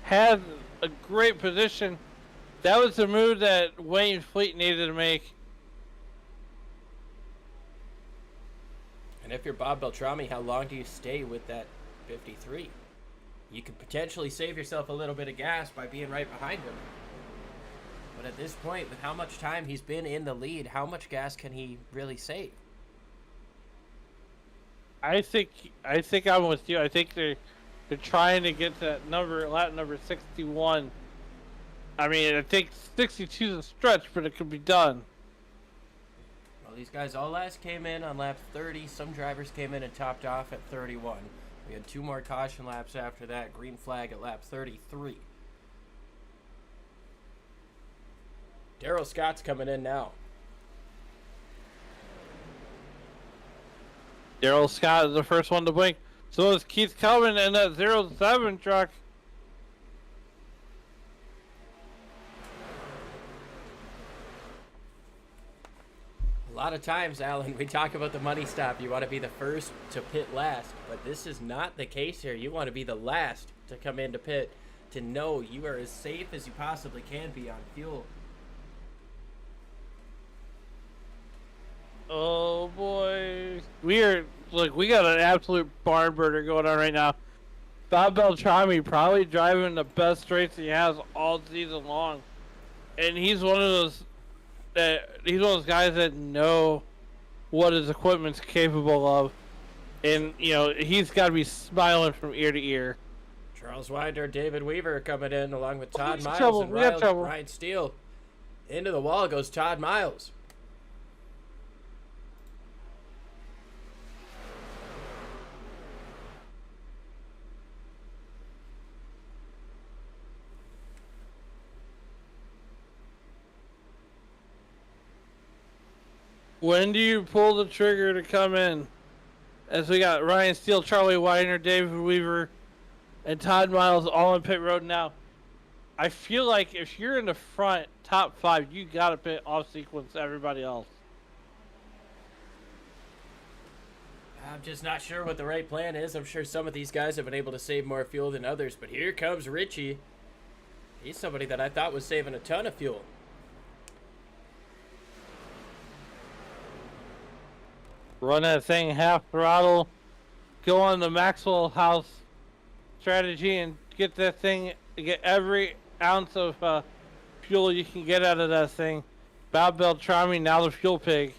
had a great position. That was the move that Wayne Fleet needed to make. And if you're Bob Beltrami, how long do you stay with that 53? You could potentially save yourself a little bit of gas by being right behind him. But at this point, with how much time he's been in the lead, how much gas can he really save? I think I'm with you. I think they're trying to get to that lap number 61. I mean, I think 62 is a stretch, but it could be done. Well, these guys all last came in on lap 30. Some drivers came in and topped off at 31. We had 2 more caution laps after that. Green flag at lap 33. Darrell Scott's coming in now. Darrell Scott is the first one to blink. So is Keith Cullen in that 07 truck. A lot of times, Alan, we talk about the money stop. You want to be the first to pit last, but this is not the case here. You want to be the last to come into pit to know you are as safe as you possibly can be on fuel. Oh boy, we got an absolute barn burner going on right now. Bob Beltrami probably driving the best race he has all season long, and he's one of those guys that know what his equipment's capable of, and he's got to be smiling from ear to ear. Charles Winder, David Weaver coming in along with Todd Miles trouble. and We got trouble. Ryan Steele. Into the wall goes Todd Miles. When do you pull the trigger to come in? As we got Ryan Steele, Charlie Weiner, David Weaver, and Todd Miles all on pit road now. I feel like if you're in the front top 5, you gotta pit off sequence everybody else. I'm just not sure what the right plan is. I'm sure some of these guys have been able to save more fuel than others, but here comes Richie. He's somebody that I thought was saving a ton of fuel. Run that thing half throttle, go on the Maxwell House strategy and get that thing, get every ounce of fuel you can get out of that thing. Bob Beltrami, now the fuel pig.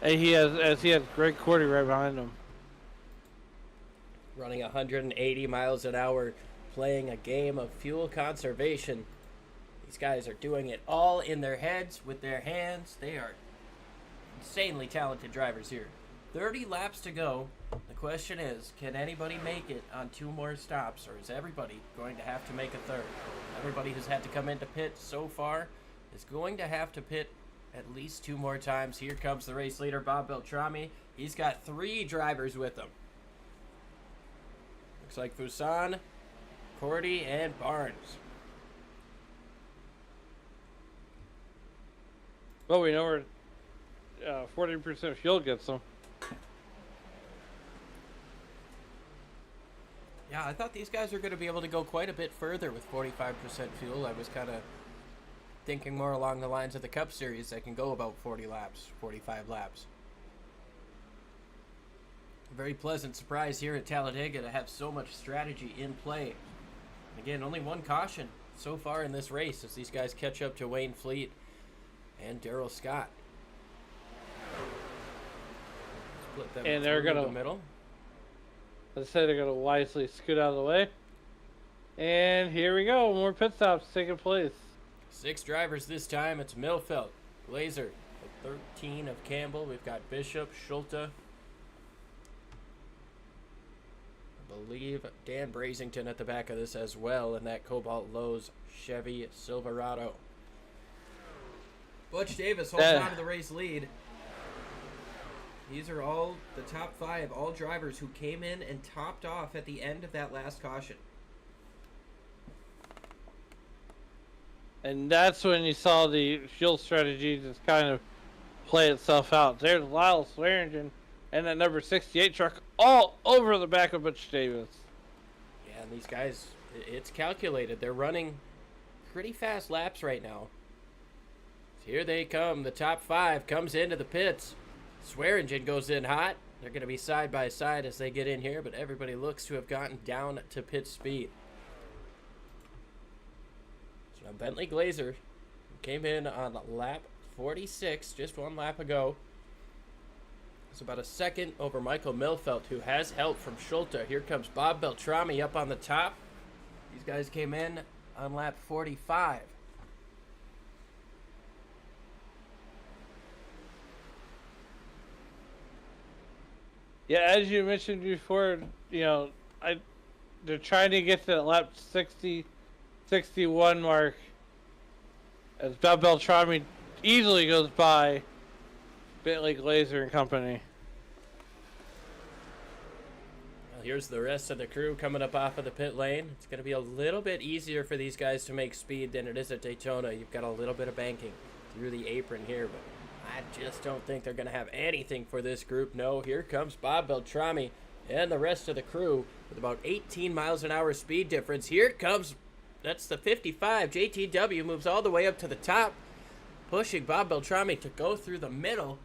And he has Greg Cordy right behind him. Running 180 miles an hour, playing a game of fuel conservation. These guys are doing it all in their heads, with their hands. They are insanely talented drivers here. 30 laps to go. The question is, can anybody make it on 2 more stops, or is everybody going to have to make a third? Everybody who's had to come into pit so far is going to have to pit at least 2 more times. Here comes the race leader, Bob Beltrami. He's got 3 drivers with him. Looks like Fuson, Cordy, and Barnes. Well, we know where 40% fuel gets them. Yeah, I thought these guys were going to be able to go quite a bit further with 45% fuel. I was kind of thinking more along the lines of the Cup Series that can go about 40 laps, 45 laps. A very pleasant surprise here at Talladega to have so much strategy in play. Again, only 1 caution so far in this race as these guys catch up to Wayne Fleet and Darrell Scott. Split them and they're through gonna the middle. Let's say they're gonna wisely scoot out of the way. And here we go, more pit stops taking place. 6 drivers this time. It's Milfelt, Glazer, the 13 of Campbell. We've got Bishop, Schulte. I believe Dan Brazington at the back of this as well in that Cobalt Lowe's Chevy Silverado. Butch Davis holds on to the race lead. These are all the top 5, all drivers who came in and topped off at the end of that last caution. And that's when you saw the fuel strategy just kind of play itself out. There's Lyle Swearingen and that number 68 truck all over the back of Butch Davis. Yeah, and these guys, it's calculated. They're running pretty fast laps right now. Here they come. The top 5 comes into the pits. Swearingen goes in hot. They're going to be side by side as they get in here, but everybody looks to have gotten down to pit speed. So now Bentley Glazer came in on lap 46, just 1 lap ago. It's about a second over Michael Milfelt, who has help from Schulte. Here comes Bob Beltrami up on the top. These guys came in on lap 45. Yeah, as you mentioned before, you know, they're trying to get to that lap 60, 61 mark as Bob Beltrami easily goes by Bentley Glazer and company. Well, here's the rest of the crew coming up off of the pit lane. It's going to be a little bit easier for these guys to make speed than it is at Daytona. You've got a little bit of banking through the apron here, but I just don't think they're going to have anything for this group. No, here comes Bob Beltrami and the rest of the crew with about 18 miles an hour speed difference. Here comes, that's the 55. JTW moves all the way up to the top, pushing Bob Beltrami to go through the middle.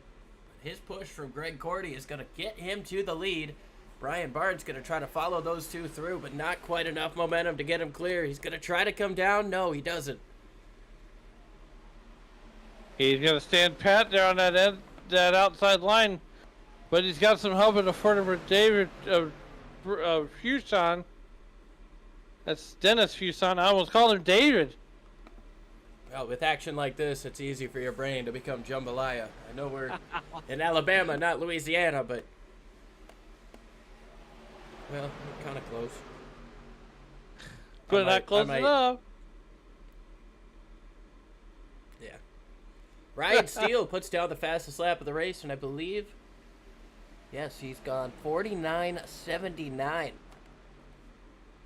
His push from Greg Cordy is going to get him to the lead. Brian Barnes going to try to follow those 2 through, but not quite enough momentum to get him clear. He's going to try to come down. No, he doesn't. He's going to stand pat there on that outside line, but he's got some help in the front of David Fuson. That's Dennis Fuson. I almost called him David. Well, with action like this, it's easy for your brain to become jambalaya. I know we're in Alabama, not Louisiana, but well, we're kind of close. But not close enough. Yeah. Ryan Steele puts down the fastest lap of the race, and I believe, yes, he's gone 49.79.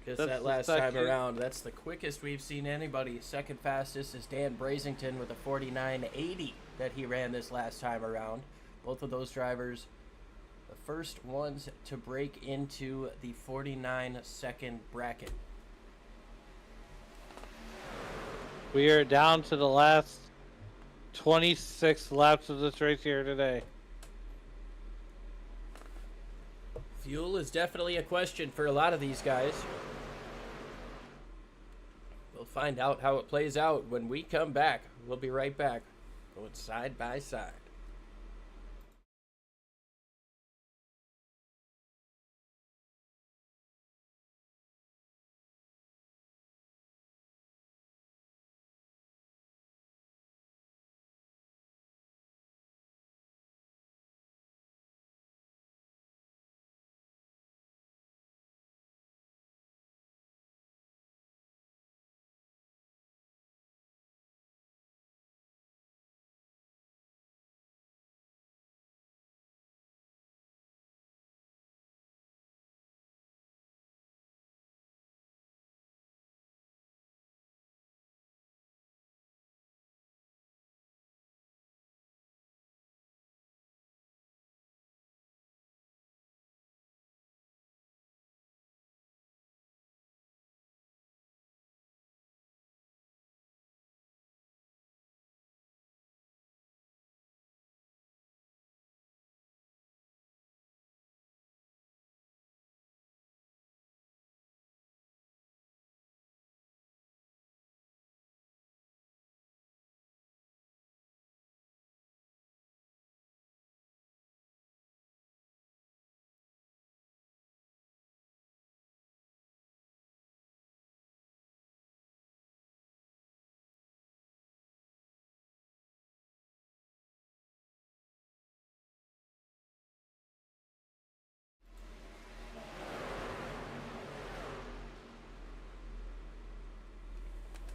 Just that last time around. That's the quickest we've seen anybody. Second fastest is Dan Brazington with a 49.80 that he ran this last time around. Both of those drivers, the first ones to break into the 49-second bracket. We are down to the last 26 laps of this race here today. Fuel is definitely a question for a lot of these guys. We'll find out how it plays out when we come back. We'll be right back, going side by side.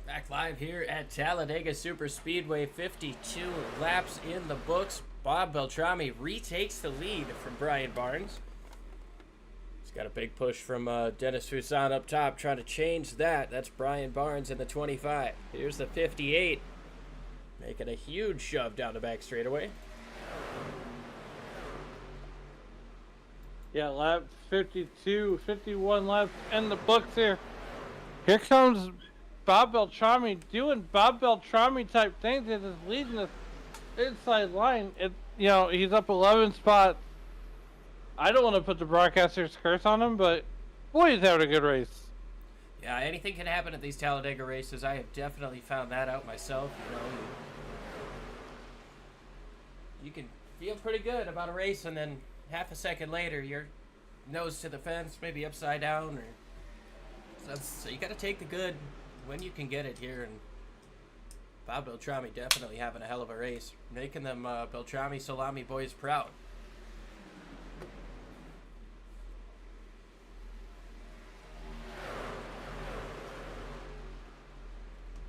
Back live here at Talladega Super Speedway, 52 laps in the books. Bob Beltrami retakes the lead from Brian Barnes. He's got a big push from Dennis Fuson up top, trying to change that. That's Brian Barnes in the 25. Here's the 58, making a huge shove down the back straightaway. Yeah, lap 52, 51 laps in the books here. Here comes Bob Beltrami doing Bob Beltrami type things. He's just leading this inside line. He's up 11 spots. I don't want to put the broadcaster's curse on him, but boy, he's having a good race. Yeah, anything can happen at these Talladega races. I have definitely found that out myself. You can feel pretty good about a race, and then half a second later, you're nose to the fence, maybe upside down, so you got to take the good when you can get it here. And Bob Beltrami definitely having a hell of a race, making them Beltrami Salami boys proud.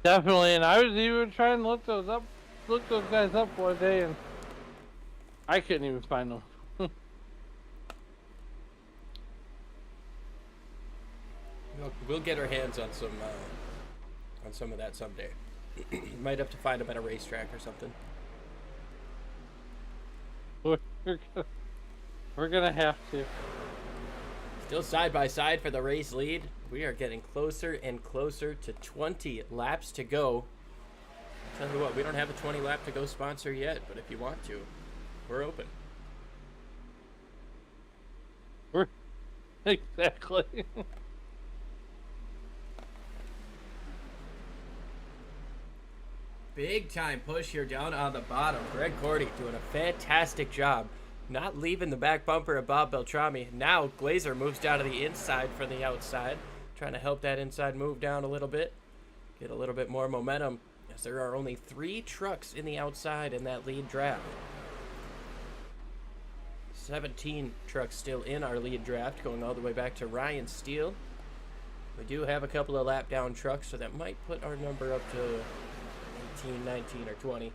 Definitely, and I was even trying to look those guys up one day, and I couldn't even find them. We'll get our hands on some of that someday. Might have to find them at a racetrack or something. We're gonna have to. Still side by side for the race lead. We are getting closer and closer to 20 laps to go. Tell you what, we don't have a 20 lap to go sponsor yet, but if you want to, we're open. Exactly. Big time push here down on the bottom. Greg Cordy doing a fantastic job. Not leaving the back bumper of Bob Beltrami. Now Glazer moves down to the inside from the outside. Trying to help that inside move down a little bit. Get a little bit more momentum, as there are only 3 trucks in the outside in that lead draft. 17 trucks still in our lead draft, going all the way back to Ryan Steele. We do have a couple of lap down trucks, so that might put our number up to 18, 19, or 20.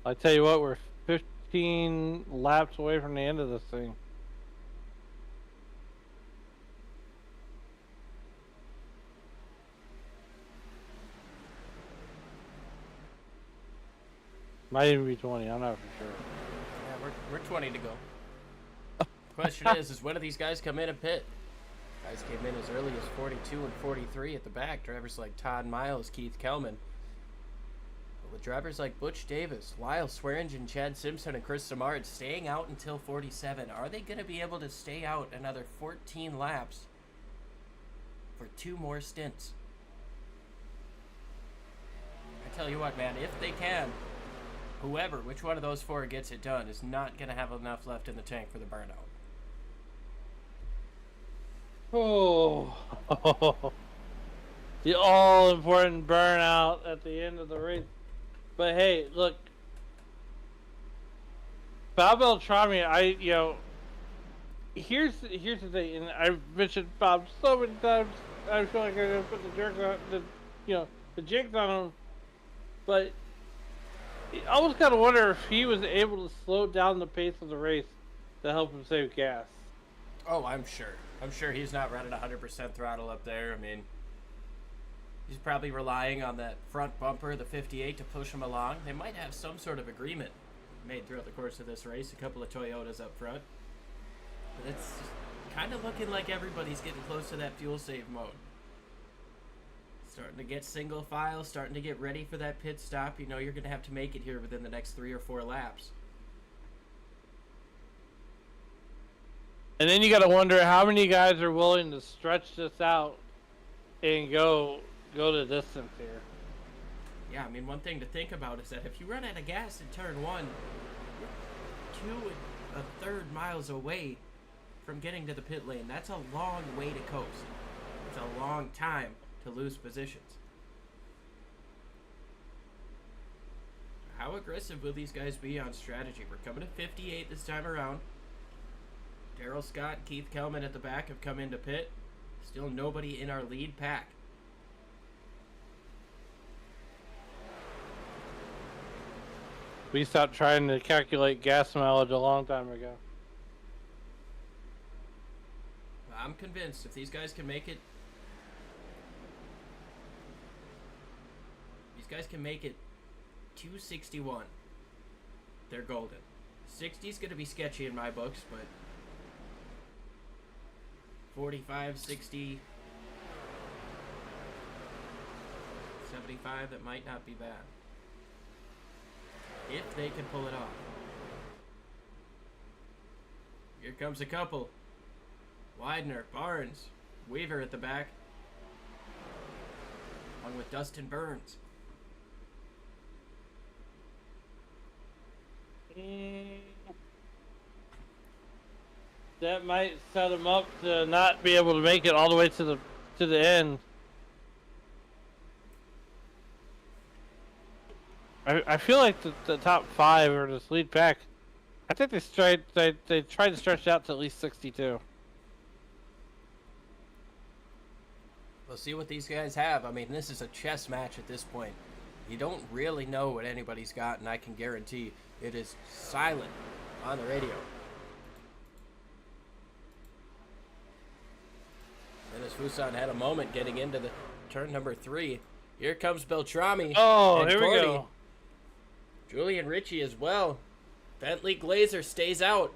I tell you what, we're 15 laps away from the end of this thing. Might even be 20. I'm not for sure. Yeah, we're 20 to go. Question is when do these guys come in and pit? Guys came in as early as 42 and 43 at the back. Drivers like Todd Miles, Keith Kelman. But with drivers like Butch Davis, Lyle Swearingen, Chad Simpson, and Chris Samard staying out until 47, are they going to be able to stay out another 14 laps for 2 more stints? I tell you what, man, if they can, which one of those 4 gets it done, is not going to have enough left in the tank for the burnout. Oh, the all-important burnout at the end of the race. But hey, look, Bob Beltrami, here's the thing, and I've mentioned Bob so many times. I feel like I'm gonna put the jinx on him, but I almost kind of wonder if he was able to slow down the pace of the race to help him save gas. Oh, I'm sure. I'm sure he's not running 100% throttle up there. I mean, he's probably relying on that front bumper, the 58, to push him along. They might have some sort of agreement made throughout the course of this race. A couple of Toyotas up front. But it's kind of looking like everybody's getting close to that fuel save mode. Starting to get single file, starting to get ready for that pit stop. You know you're going to have to make it here within the next 3 or 4 laps. And then you got to wonder how many guys are willing to stretch this out and go the distance here. Yeah, I mean, one thing to think about is that if you run out of gas in turn 1, you're 2 1/3 miles away from getting to the pit lane. That's a long way to coast. It's a long time to lose positions. How aggressive will these guys be on strategy? We're coming to 58 this time around. Darrell Scott and Keith Kelman at the back have come into pit. Still nobody in our lead pack. We stopped trying to calculate gas mileage a long time ago. I'm convinced if these guys can make it, 261, they're golden. 60 is going to be sketchy in my books, but 45, 60, 75, that might not be bad. If they can pull it off. Here comes a couple. Widener, Barnes, Weaver at the back. Along with Dustin Burns. That might set him up to not be able to make it all the way to the end. I feel like the top 5 or this lead pack, I think they tried to stretch it out to at least 62. We'll see what these guys have. I mean, this is a chess match at this point. You don't really know what anybody's got, and I can guarantee it is silent on the radio. Dennis Fuson had a moment getting into the turn number 3. Here comes Beltrami. Oh, and here Cordy. we go. Julian Ritchie as well. Bentley Glazer stays out.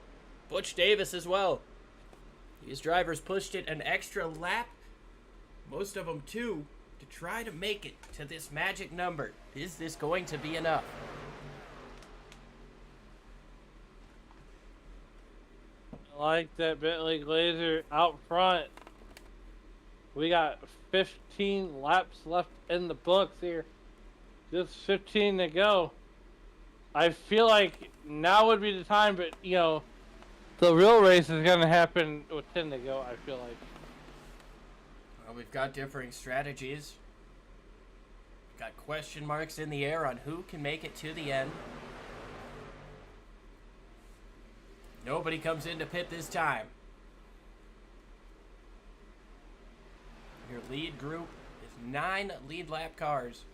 Butch Davis as well. These drivers pushed it an extra lap, most of them 2, to try to make it to this magic number. Is this going to be enough? I like that Bentley Glazer out front. We got 15 laps left in the books here. Just 15 to go. I feel like now would be the time, but the real race is going to happen with 10 to go, I feel like. Well, we've got differing strategies. We've got question marks in the air on who can make it to the end. Nobody comes into pit this time. Your lead group is 9 lead lap cars.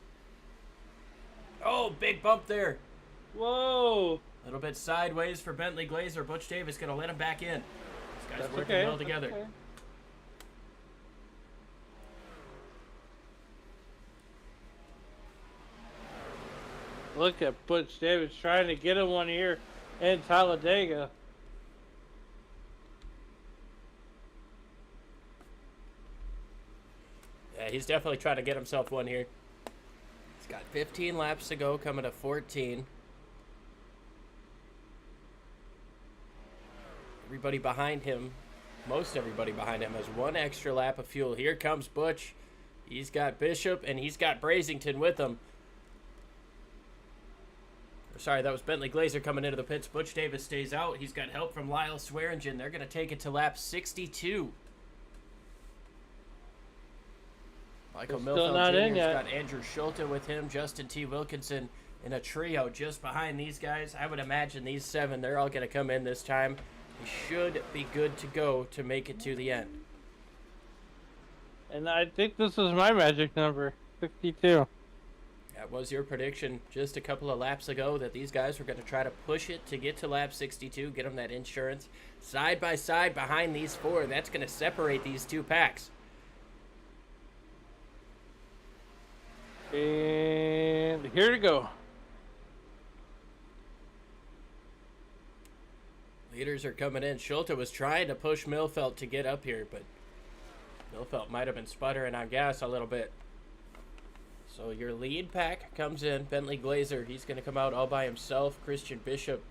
Oh, big bump there. Whoa! A little bit sideways for Bentley Glazer. Butch Davis going to let him back in. These guys That's working okay. well together. Okay. Look at Butch Davis trying to get him one here in Talladega. Yeah, he's definitely trying to get himself one here. He's got 15 laps to go, coming to 14. Everybody behind him, most everybody behind him, has one extra lap of fuel. Here comes Butch. He's got Bishop, and he's got Brazington with him. Sorry, that was Bentley Glazer coming into the pits. Butch Davis stays out. He's got help from Lyle Swearingen. They're going to take it to lap 62. Michael Milfeld Jr.'s got Andrew Schulte with him. Justin T. Wilkinson in a trio just behind these guys. I would imagine these 7, they're all going to come in this time. They should be good to go to make it to the end. And I think this is my magic number, 62. That was your prediction just a couple of laps ago, that these guys were going to try to push it to get to lap 62, get them that insurance. Side by side behind these 4, that's going to separate these 2 packs. And here to go. Leaders are coming in. Schulte was trying to push Milfeld to get up here, but Milfeld might have been sputtering on gas a little bit. So your lead pack comes in. Bentley Glazer, he's going to come out all by himself. Christian Bishop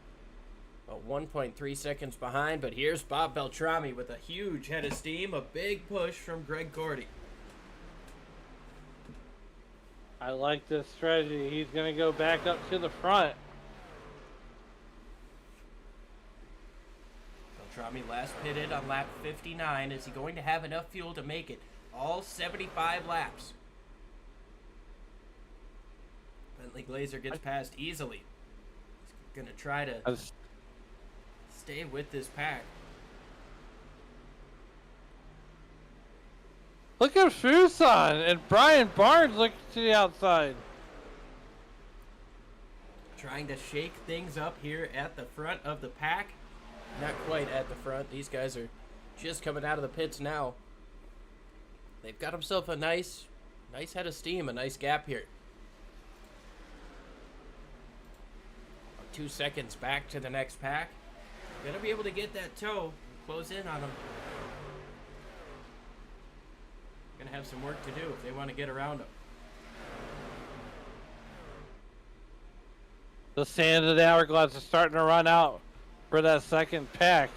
about 1.3 seconds behind. But here's Bob Beltrami with a huge head of steam. A big push from Greg Gordy. I like this strategy. He's going to go back up to the front. Beltrami last pitted on lap 59. Is he going to have enough fuel to make it all 75 laps? Bentley Glazer gets past easily. He's going to try to stay with this pack. Look at Fuson and Brian Barnes looking to the outside. Trying to shake things up here at the front of the pack. Not quite at the front. These guys are just coming out of the pits now. They've got themselves a nice head of steam, a nice gap here. 2 seconds back to the next pack. Gonna be able to get that toe, close in on them. Gonna have some work to do if they want to get around them. The sand of the hourglass is starting to run out for that second pack.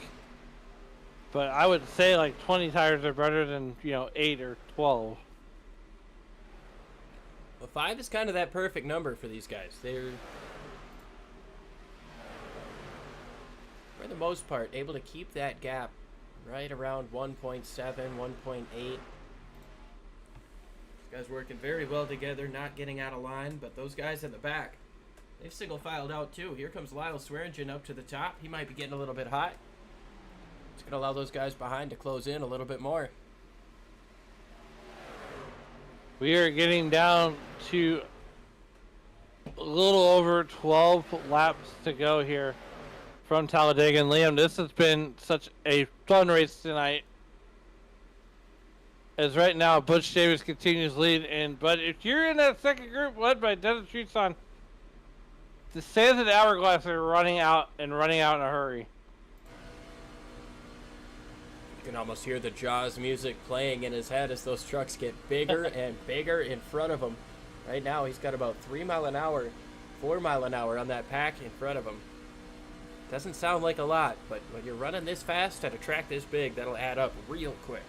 But I would say like 20 tires are better than, 8 or 12. Well, 5 is kind of that perfect number for these guys. They're, for the most part, able to keep that gap right around 1.7, 1.8. Guys working very well together, not getting out of line, but those guys in the back, they've single filed out too. Here comes Lyle Swearingen up to the top. He might be getting a little bit hot. It's going to allow those guys behind to close in a little bit more. We are getting down to a little over 12 laps to go here from Talladega. And Liam, this has been such a fun race tonight. As right now, Butch Davis continues leading, but if you're in that second group led by Dennis Fuson, the sands of the hourglass are running out in a hurry. You can almost hear the Jaws music playing in his head as those trucks get bigger and bigger in front of him. Right now, he's got about 3 mile an hour, 4 mile an hour on that pack in front of him. Doesn't sound like a lot, but when you're running this fast at a track this big, that'll add up real quick.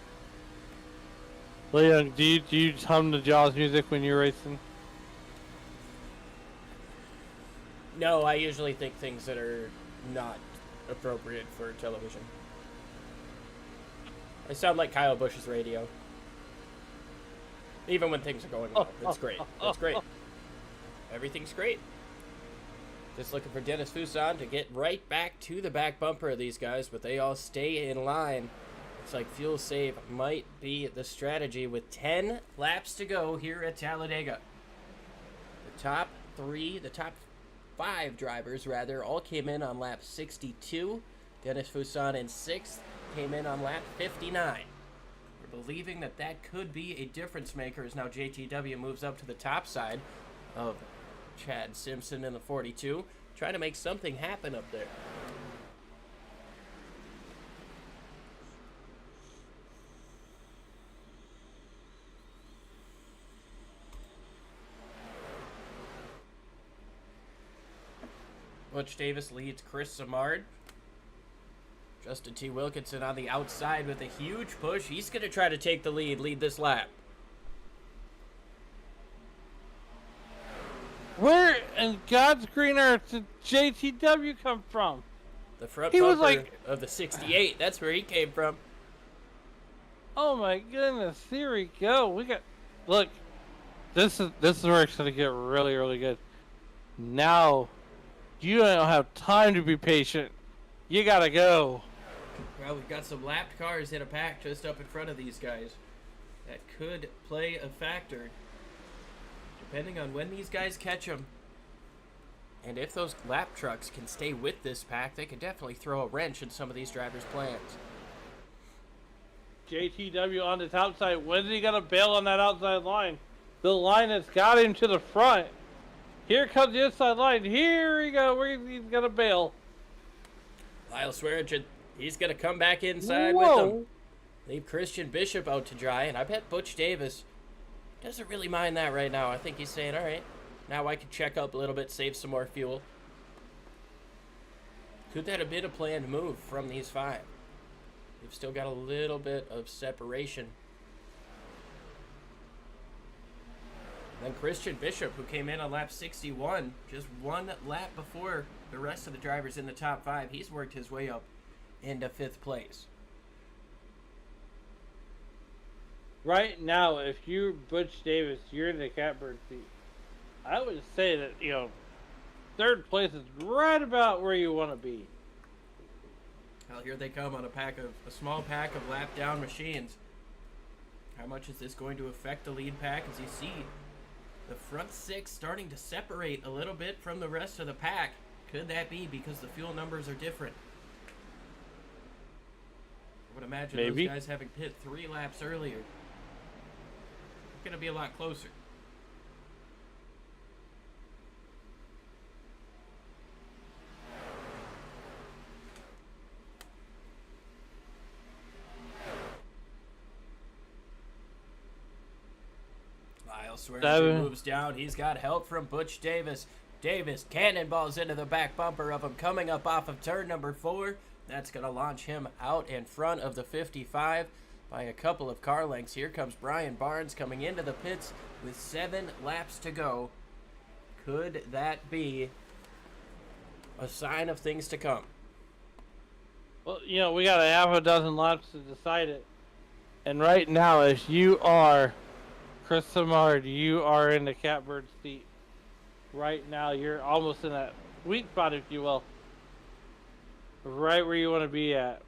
Leon, do you hum the Jaws music when you're racing? No, I usually think things that are not appropriate for television. I sound like Kyle Busch's radio. Even when things are going well. It's great. It's great. Everything's great. Just looking for Dennis Fuson to get right back to the back bumper of these guys, but they all stay in line. Looks like fuel save might be the strategy with 10 laps to go here at Talladega. The top 5 drivers, rather, all came in on lap 62. Dennis Fuson in 6th came in on lap 59. We're believing that that could be a difference maker as now JTW moves up to the top side of Chad Simpson in the 42, trying to make something happen up there. Butch Davis leads Chris Samard. Justin T. Wilkinson on the outside with a huge push. He's going to try to take the lead this lap. Where in God's green earth did JTW come from? The front He was bumper like- of the 68. That's where he came from. Oh my goodness, here we go. We got, look, this is where it's gonna get really, really good. Now, you don't have time to be patient. You gotta go. Well, we've got some lapped cars in a pack just up in front of these guys. That could play a factor, depending on when these guys catch them. And if those lap trucks can stay with this pack, they could definitely throw a wrench in some of these drivers' plans. JTW on his outside. When's he gonna bail on that outside line? The line that's got him to the front. Here comes the inside line. Here we go. He's gonna bail. Lyle Swearingen, he's going to come back inside Whoa. with them. Leave Christian Bishop out to dry, and I bet Butch Davis doesn't really mind that right now. I think he's saying, all right, now I can check up a little bit, save some more fuel. Could that have been a planned move from these 5? They've still got a little bit of separation. Then Christian Bishop, who came in on lap 61, just one lap before the rest of the drivers in the top 5, he's worked his way up into 5th place. Right now, if you're Butch Davis, you're in the catbird seat. I would say that, 3rd place is right about where you want to be. Well, here they come on a small pack of lap down machines. How much is this going to affect the lead pack as you see the front 6 starting to separate a little bit from the rest of the pack? Could that be because the fuel numbers are different? I would imagine Maybe. those guys having pit 3 laps earlier. It's going to be a lot closer. Lyle Swearingen moves down. He's got help from Butch Davis. Davis cannonballs into the back bumper of him coming up off of turn number 4. That's going to launch him out in front of the 55 by a couple of car lengths. Here comes Brian Barnes coming into the pits with 7 laps to go. Could that be a sign of things to come? Well, we got a half a dozen laps to decide it. And right now, if you are Chris Samard, you are in the catbird seat. Right now, you're almost in that sweet spot, if you will. Right where you want to be at.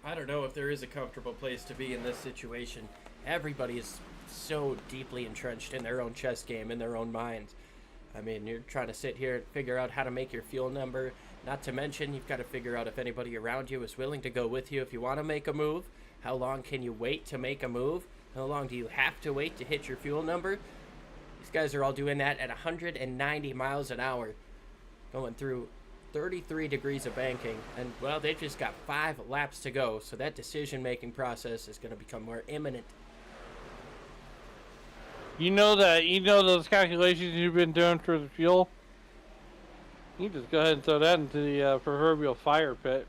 I don't know if there is a comfortable place to be in this situation. Everybody is so deeply entrenched in their own chess game, in their own minds. I mean, you're trying to sit here and figure out how to make your fuel number. Not to mention, you've got to figure out if anybody around you is willing to go with you if you want to make a move. How long can you wait to make a move? How long do you have to wait to hit your fuel number? These guys are all doing that at 190 miles an hour, going through 33 degrees of banking, and, well, they've just got 5 laps to go, so that decision-making process is going to become more imminent. Those calculations you've been doing for the fuel? You can just go ahead and throw that into the proverbial fire pit.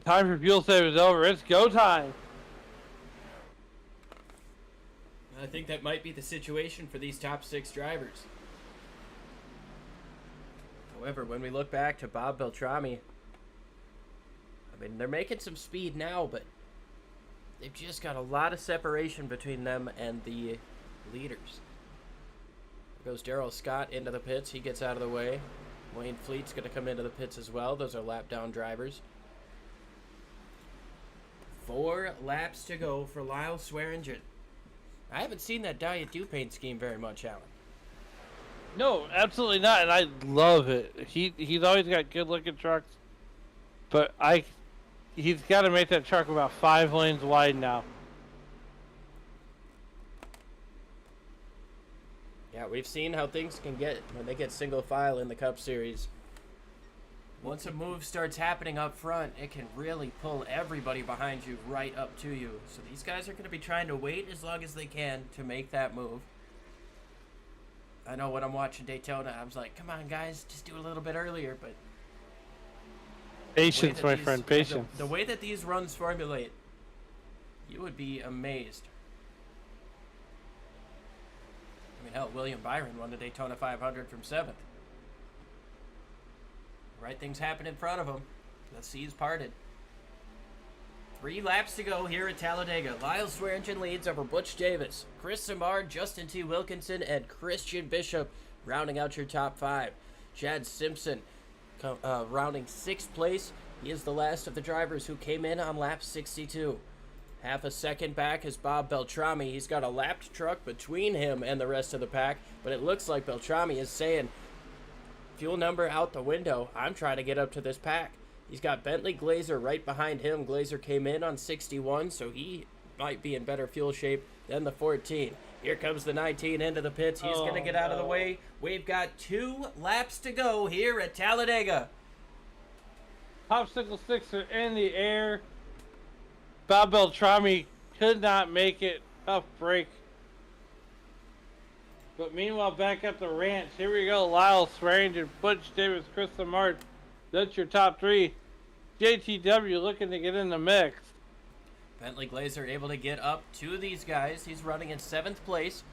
Time for fuel save is over. It's go time. I think that might be the situation for these top 6 drivers. However, when we look back to Bob Beltrami, I mean, they're making some speed now, but they've just got a lot of separation between them and the leaders. There goes Darrell Scott into the pits. He gets out of the way. Wayne Fleet's going to come into the pits as well. Those are lap down drivers. 4 laps to go for Lyle Swearingen. I haven't seen that Diet Dew paint scheme very much, Alan. No, absolutely not, and I love it. He's always got good looking trucks, but he's got to make that truck about 5 lanes wide now. Yeah, we've seen how things can get when they get single file in the Cup Series. Once a move starts happening up front, it can really pull everybody behind you right up to you. So these guys are going to be trying to wait as long as they can to make that move. I know when I'm watching Daytona, I was like, come on, guys, just do it a little bit earlier. But patience, my friend, patience. The way that these runs formulate, you would be amazed. I mean, hell, William Byron won the Daytona 500 from 7th. Right things happen in front of him. The seas parted. 3 laps to go here at Talladega. Lyle Swearingen leads over Butch Davis, Chris Simard, Justin T. Wilkinson, and Christian Bishop rounding out your top 5. Chad Simpson rounding 6th place. He is the last of the drivers who came in on lap 62. Half a second back is Bob Beltrami. He's got a lapped truck between him and the rest of the pack, but it looks like Beltrami is saying, fuel number out the window. I'm trying to get up to this pack. He's got Bentley Glazer right behind him. Glazer came in on 61, so he might be in better fuel shape than the 14. Here comes the 19 into the pits. He's going to get out of the way. We've got 2 laps to go here at Talladega. Popsicle sticks are in the air. Bob Beltrami could not make it. Tough break. But meanwhile, back at the ranch, here we go. Lyle Swearingen, Butch Davis, Chris Simard. That's your top 3. JTW looking to get in the mix. Bentley Glazer able to get up to these guys. He's running in 7th place.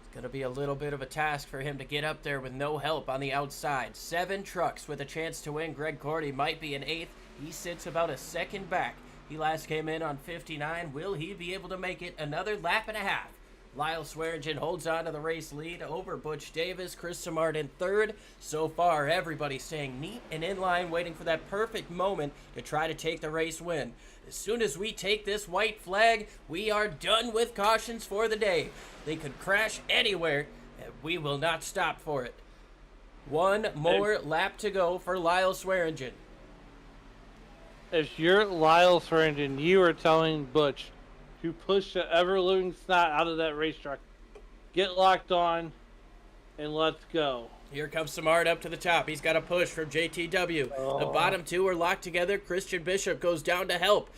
It's going to be a little bit of a task for him to get up there with no help on the outside. 7 trucks with a chance to win. Greg Cordy might be in 8th. He sits about a second back. He last came in on 59. Will he be able to make it another lap and a half? Lyle Swearingen holds on to the race lead over Butch Davis. Chris Simard in 3rd. So far, everybody staying neat and in line, waiting for that perfect moment to try to take the race win. As soon as we take this white flag, we are done with cautions for the day. They could crash anywhere, and we will not stop for it. 1 more lap to go for Lyle Swearingen. If you're Lyle Swearingen, you are telling Butch to push the ever-living snot out of that race truck. Get locked on, and let's go. Here comes Simard up to the top. He's got a push from JTW. The bottom 2 are locked together. Christian Bishop goes down to help.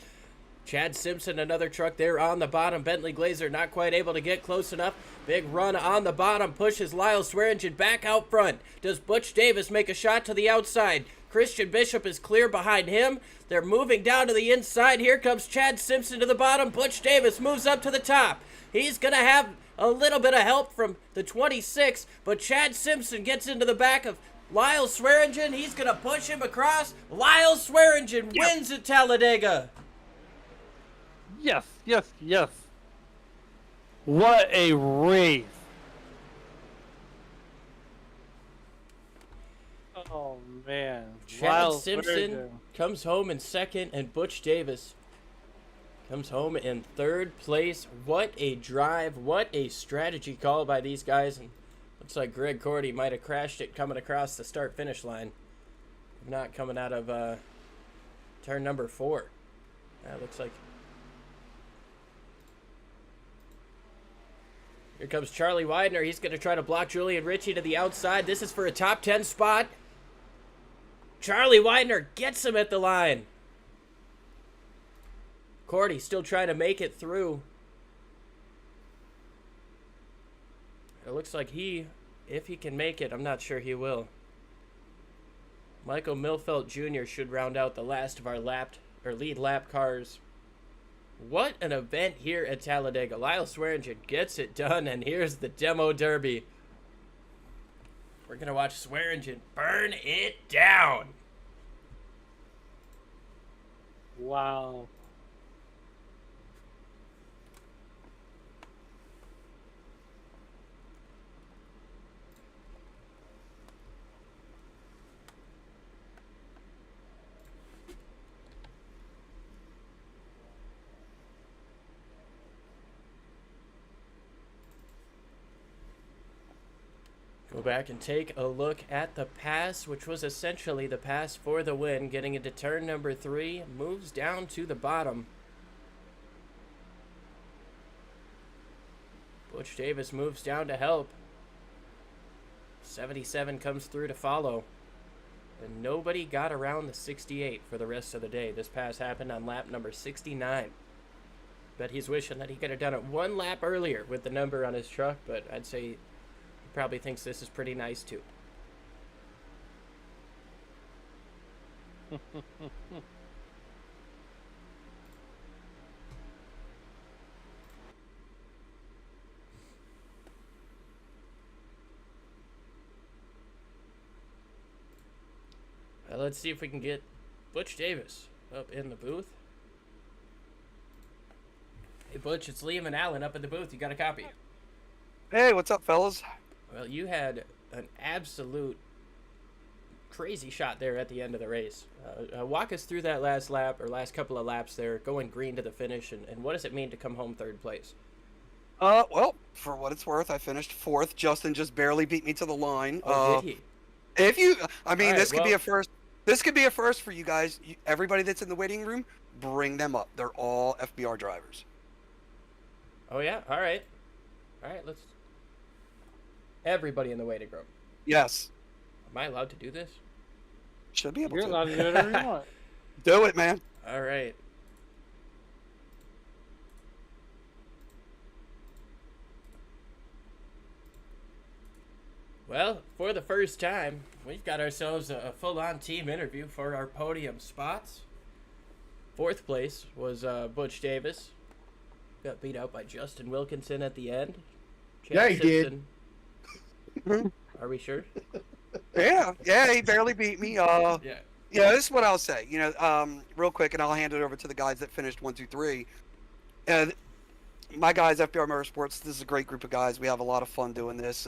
Chad Simpson, another truck there on the bottom. Bentley Glazer not quite able to get close enough. Big run on the bottom. Pushes Lyle Swearingen back out front. Does Butch Davis make a shot to the outside? Christian Bishop is clear behind him. They're moving down to the inside. Here comes Chad Simpson to the bottom. Butch Davis moves up to the top. He's going to have a little bit of help from the 26, but Chad Simpson gets into the back of Lyle Swearingen. He's going to push him across. Lyle Swearingen wins at Talladega. Yes, yes, yes. What a race. Oh, man. Chad Simpson comes home in 2nd, and Butch Davis comes home in 3rd place. What a drive. What a strategy call by these guys. And looks like Greg Cordy might have crashed it coming across the start-finish line. Not coming out of turn number 4. That looks like... Here comes Charlie Widener. He's going to try to block Julian Ritchie to the outside. This is for a top 10 spot. Charlie Widener gets him at the line. Cordy still trying to make it through. It looks like if he can make it, I'm not sure he will. Michael Milfelt Jr. should round out the last of our lead lap cars. What an event here at Talladega. Lyle Swearingen gets it done, and here's the demo derby. We're going to watch Swearingen burn it down. Wow. Go back and take a look at the pass, which was essentially the pass for the win. Getting into turn number 3, moves down to the bottom. Butch Davis moves down to help. 77 comes through to follow. And nobody got around the 68 for the rest of the day. This pass happened on lap number 69. Bet he's wishing that he could have done it one lap earlier with the number on his truck, but I'd say he probably thinks this is pretty nice too. Let's see if we can get Butch Davis up in the booth. Hey, Butch, it's Liam and Alan up in the booth. You got a copy? Hey, what's up, fellas? Well, you had an absolute crazy shot there at the end of the race. Walk us through that last lap, or last couple of laps there, going green to the finish, and what does it mean to come home third place? Well, for what it's worth, I finished 4th. Justin just barely beat me to the line. Oh, did he? If you, I mean, All right, this could be a first. This could be a first for you guys. Everybody that's in the waiting room, bring them up. They're all FBR drivers. Oh, yeah? All right. All right, let's... Everybody in the waiting room. Yes. Am I allowed to do this? Should be able You're to. allowed to do whatever you want. Do it, man. All right. Well, for the first time, we've got ourselves a full-on team interview for our podium spots. 4th place was Butch Davis. Got beat out by Justin Wilkinson at the end. Yeah, he did. Are we sure? Yeah, he barely beat me. Yeah. Yeah, this is what I'll say. Real quick, and I'll hand it over to the guys that finished 1, 2, 3. My guys, FBR Motorsports. This is a great group of guys. We have a lot of fun doing this.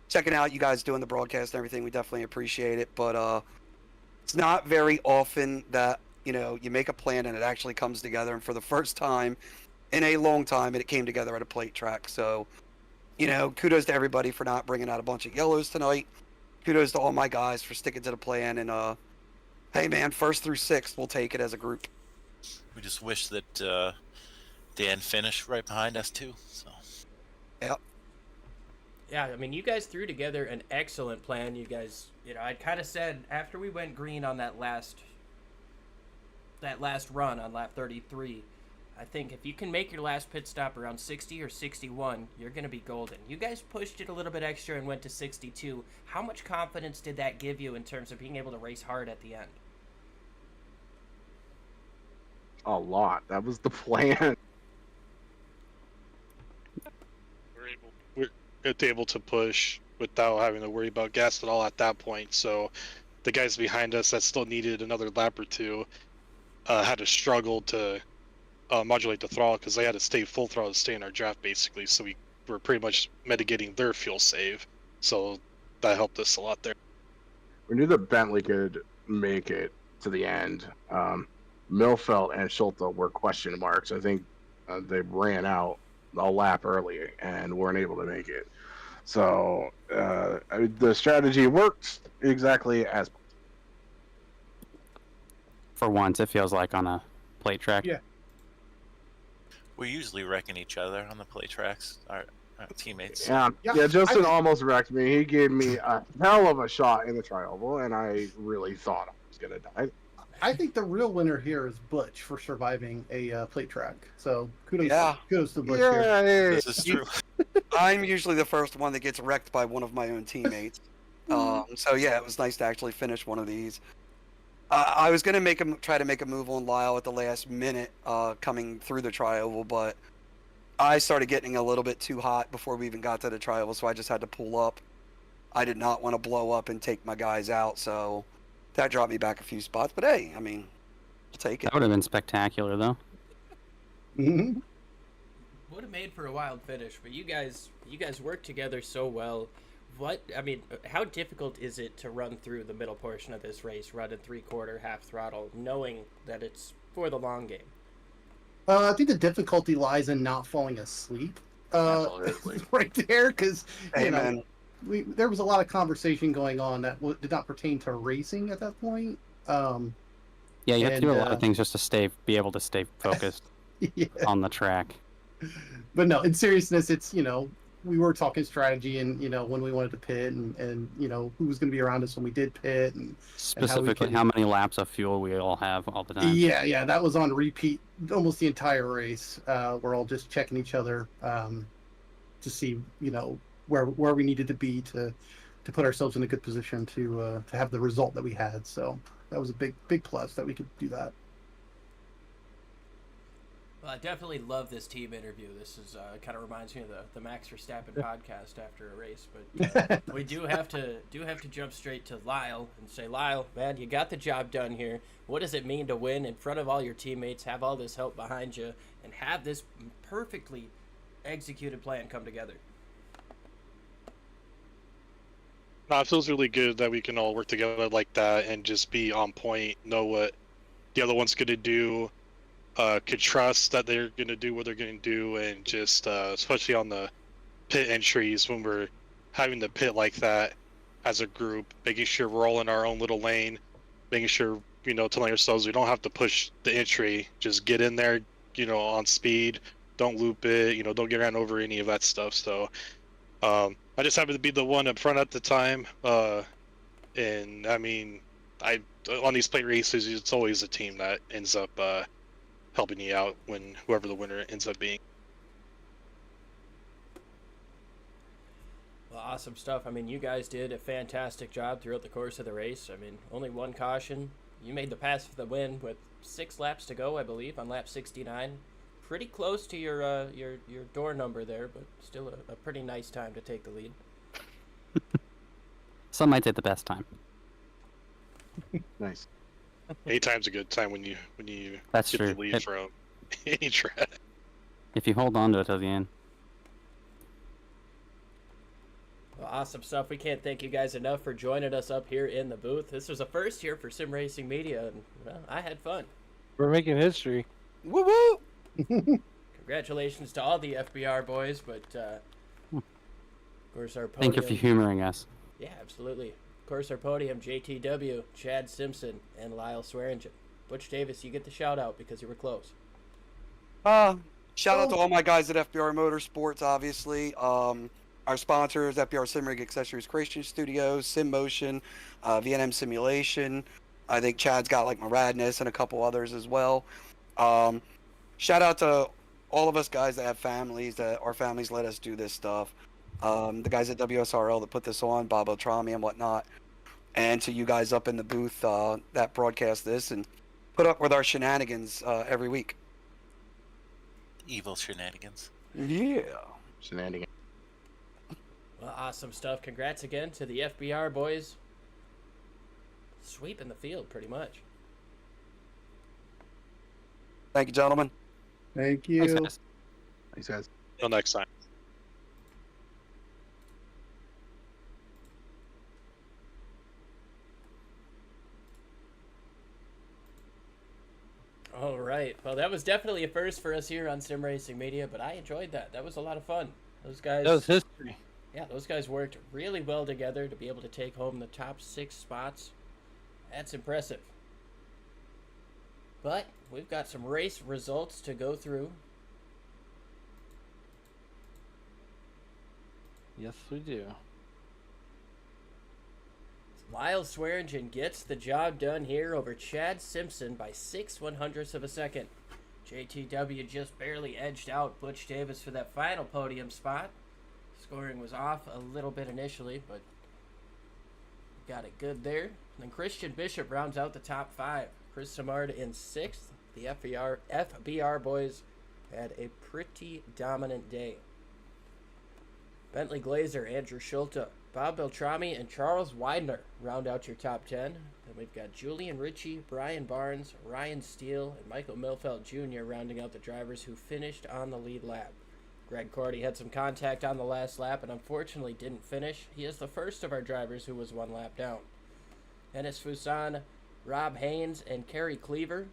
Checking out you guys doing the broadcast and everything. We definitely appreciate it. But it's not very often that you make a plan and it actually comes together. And for the first time in a long time, it came together at a plate track. So, kudos to everybody for not bringing out a bunch of yellows tonight. Kudos to all my guys for sticking to the plan. And hey, man, 1st through 6th, we'll take it as a group. We just wish that Dan finished right behind us too. So. Yep. Yeah, I mean, you guys threw together an excellent plan. You guys, I kind of said after we went green on that last run on lap 33, I think if you can make your last pit stop around 60 or 61, you're going to be golden. You guys pushed it a little bit extra and went to 62. How much confidence did that give you in terms of being able to race hard at the end? A lot. That was the plan. We're able to push without having to worry about gas at all at that point. So the guys behind us that still needed another lap or two had to struggle to modulate the throttle because they had to stay full throttle to stay in our draft basically. So we were pretty much mitigating their fuel save. So that helped us a lot there. We knew that Bentley could make it to the end. Milfelt and Schulte were question marks. I think they ran out a lap early and weren't able to make it. So the strategy worked exactly as. For once, it feels like on a plate track. Yeah. We usually reckon each other on the play tracks, our teammates. Yeah, Justin almost wrecked me. He gave me a hell of a shot in the tri-oval, and I really thought I was going to die. I think the real winner here is Butch for surviving a plate track. So kudos to Butch here. This is true. I'm usually the first one that gets wrecked by one of my own teammates. So yeah, it was nice to actually finish one of these. I was gonna try to make a move on Lyle at the last minute, coming through the tri-oval, but I started getting a little bit too hot before we even got to the tri-oval, so I just had to pull up. I did not want to blow up and take my guys out, so that dropped me back a few spots. But hey, I mean, I'll take it. That would have been spectacular, though. Mm-hmm. Would have made for a wild finish, but you guys work together so well. How difficult is it to run through the middle portion of this race, running 3/4, half throttle, knowing that it's for the long game? I think the difficulty lies in not falling asleep. Absolutely. right there, because you know Amen. there was a lot of conversation going on that did not pertain to racing at that point. Yeah, you have to do a lot And of things just to be able to stay focused yeah. on the track. But no, in seriousness, it's we were talking strategy and when we wanted to pit and who was going to be around us when we did pit and Specifically, how many laps of fuel we all have all the time. yeah, that was on repeat almost the entire race. We're all just checking each other to see where we needed to be to put ourselves in a good position to have the result that we had. So that was a big plus that we could do that. Well, I definitely love this team interview. This is kind of reminds me of the Max Verstappen podcast after a race. But we do have to jump straight to Lyle and say, Lyle, man, you got the job done here. What does it mean to win in front of all your teammates, have all this help behind you, and have this perfectly executed plan come together? No, it feels really good that we can all work together like that and just be on point, know what the other one's going to do, could trust that they're going to do what they're going to do, and just especially on the pit entries when we're having to pit like that as a group, making sure we're all in our own little lane, making sure, telling ourselves we don't have to push the entry, just get in there, on speed, don't loop it, don't get ran over, any of that stuff. So I just happened to be the one up front at the time, and I mean, on these plate races, it's always a team that ends up helping you out when whoever the winner ends up being. Well, awesome stuff. I mean, you guys did a fantastic job throughout the course of the race. I mean, only one caution. You made the pass for the win with 6 laps to go, I believe, on lap 69. Pretty close to your door number there, but still a pretty nice time to take the lead. Some might say the best time. Nice. Any time's a good time when you That's get true. the lead from any track. If you hold on to it till the end. Well, awesome stuff. We can't thank you guys enough for joining us up here in the booth. This was a first here for Sim Racing Media, and well, I had fun. We're making history. Woo woo! Congratulations to all the FBR boys, but of course our podium. Thank you for humoring us. Yeah, absolutely. Of course, our podium, JTW, Chad Simpson, and Lyle Swearingen. Butch Davis, you get the shout out because you were close. Shout out to all my guys at FBR Motorsports, obviously. Our sponsors, FBR Simrig Accessories Creation Studios, SimMotion, VNM Simulation. I think Chad's got like Maradness and a couple others as well. Shout out to all of us guys that have families, that our families let us do this stuff. The guys at WSRL that put this on, Bob Otrami and whatnot. And to you guys up in the booth that broadcast this and put up with our shenanigans every week. Evil shenanigans. Yeah. Shenanigans. Well, awesome stuff. Congrats again to the FBR boys. Sweeping the field, pretty much. Thank you, gentlemen. Thank you. Thanks, guys. Thanks, guys. Till next time. All right. Well, that was definitely a first for us here on Sim Racing Media, but I enjoyed that. That was a lot of fun. Those guys. That was history. Yeah, those guys worked really well together to be able to take home the top 6 spots. That's impressive. But we've got some race results to go through. Yes, we do. Lyle Swearingen gets the job done here over Chad Simpson by 6/100ths of a second. JTW just barely edged out Butch Davis for that final podium spot. Scoring was off a little bit initially, but got it good there. And then Christian Bishop rounds out the top 5. Chris Samard in 6th. The FBR boys had a pretty dominant day. Bentley Glazer, Andrew Schulte, Bob Beltrami, and Charles Widener round out your top 10. Then we've got Julian Ritchie, Brian Barnes, Ryan Steele, and Michael Milfeld Jr. rounding out the drivers who finished on the lead lap. Greg Cordy had some contact on the last lap and unfortunately didn't finish. He is the first of our drivers who was 1 lap down. Dennis Fusan, Rob Haynes, and Kerry Cleaver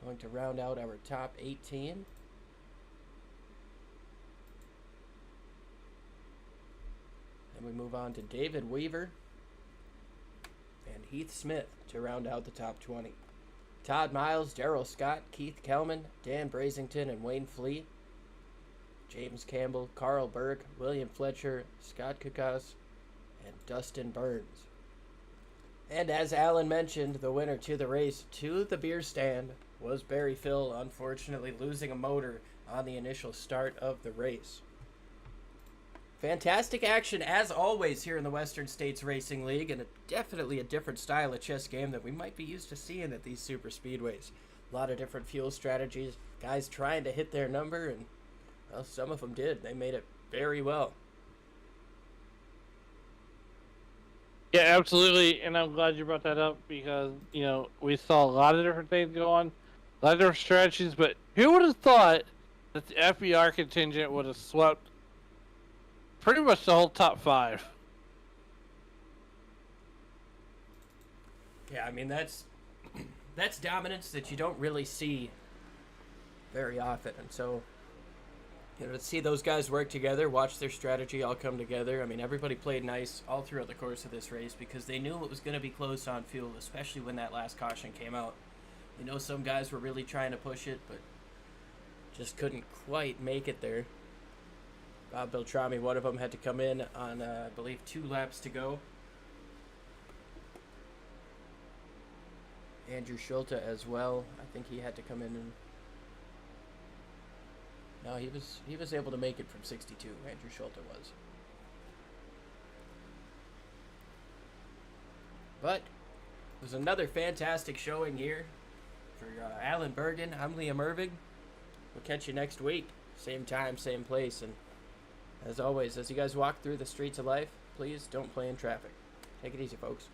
going to round out our top 18. And we move on to David Weaver and Heath Smith to round out the top 20. Todd Miles, Darrell Scott, Keith Kelman, Dan Brazington, and Wayne Fleet. James Campbell, Carl Burke, William Fletcher, Scott Kukas, and Dustin Burns. And as Alan mentioned, the winner to the race to the beer stand was Barry Phil, unfortunately losing a motor on the initial start of the race. Fantastic action as always here in the Western States Racing League, and definitely a different style of chess game that we might be used to seeing at these super speedways. A lot of different fuel strategies, guys trying to hit their number, and well, some of them did. They made it very well. Yeah, absolutely, and I'm glad you brought that up because, you know, we saw a lot of different things go on, a lot of different strategies, but who would have thought that the FBR contingent would have swept pretty much the whole top 5? Yeah, I mean, that's dominance that you don't really see very often, and so, you know, to see those guys work together, watch their strategy all come together. I mean, everybody played nice all throughout the course of this race because they knew it was going to be close on fuel, especially when that last caution came out. You know, some guys were really trying to push it, but just couldn't quite make it there. Bob Beltrami, one of them, had to come in on, I believe, 2 laps to go. Andrew Schulte as well. I think he had to come in and... No, he was able to make it from 62. Andrew Schulte was. But it was another fantastic showing here for Alan Bergen. I'm Liam Irving. We'll catch you next week. Same time, same place. And as always, as you guys walk through the streets of life, please don't play in traffic. Take it easy, folks.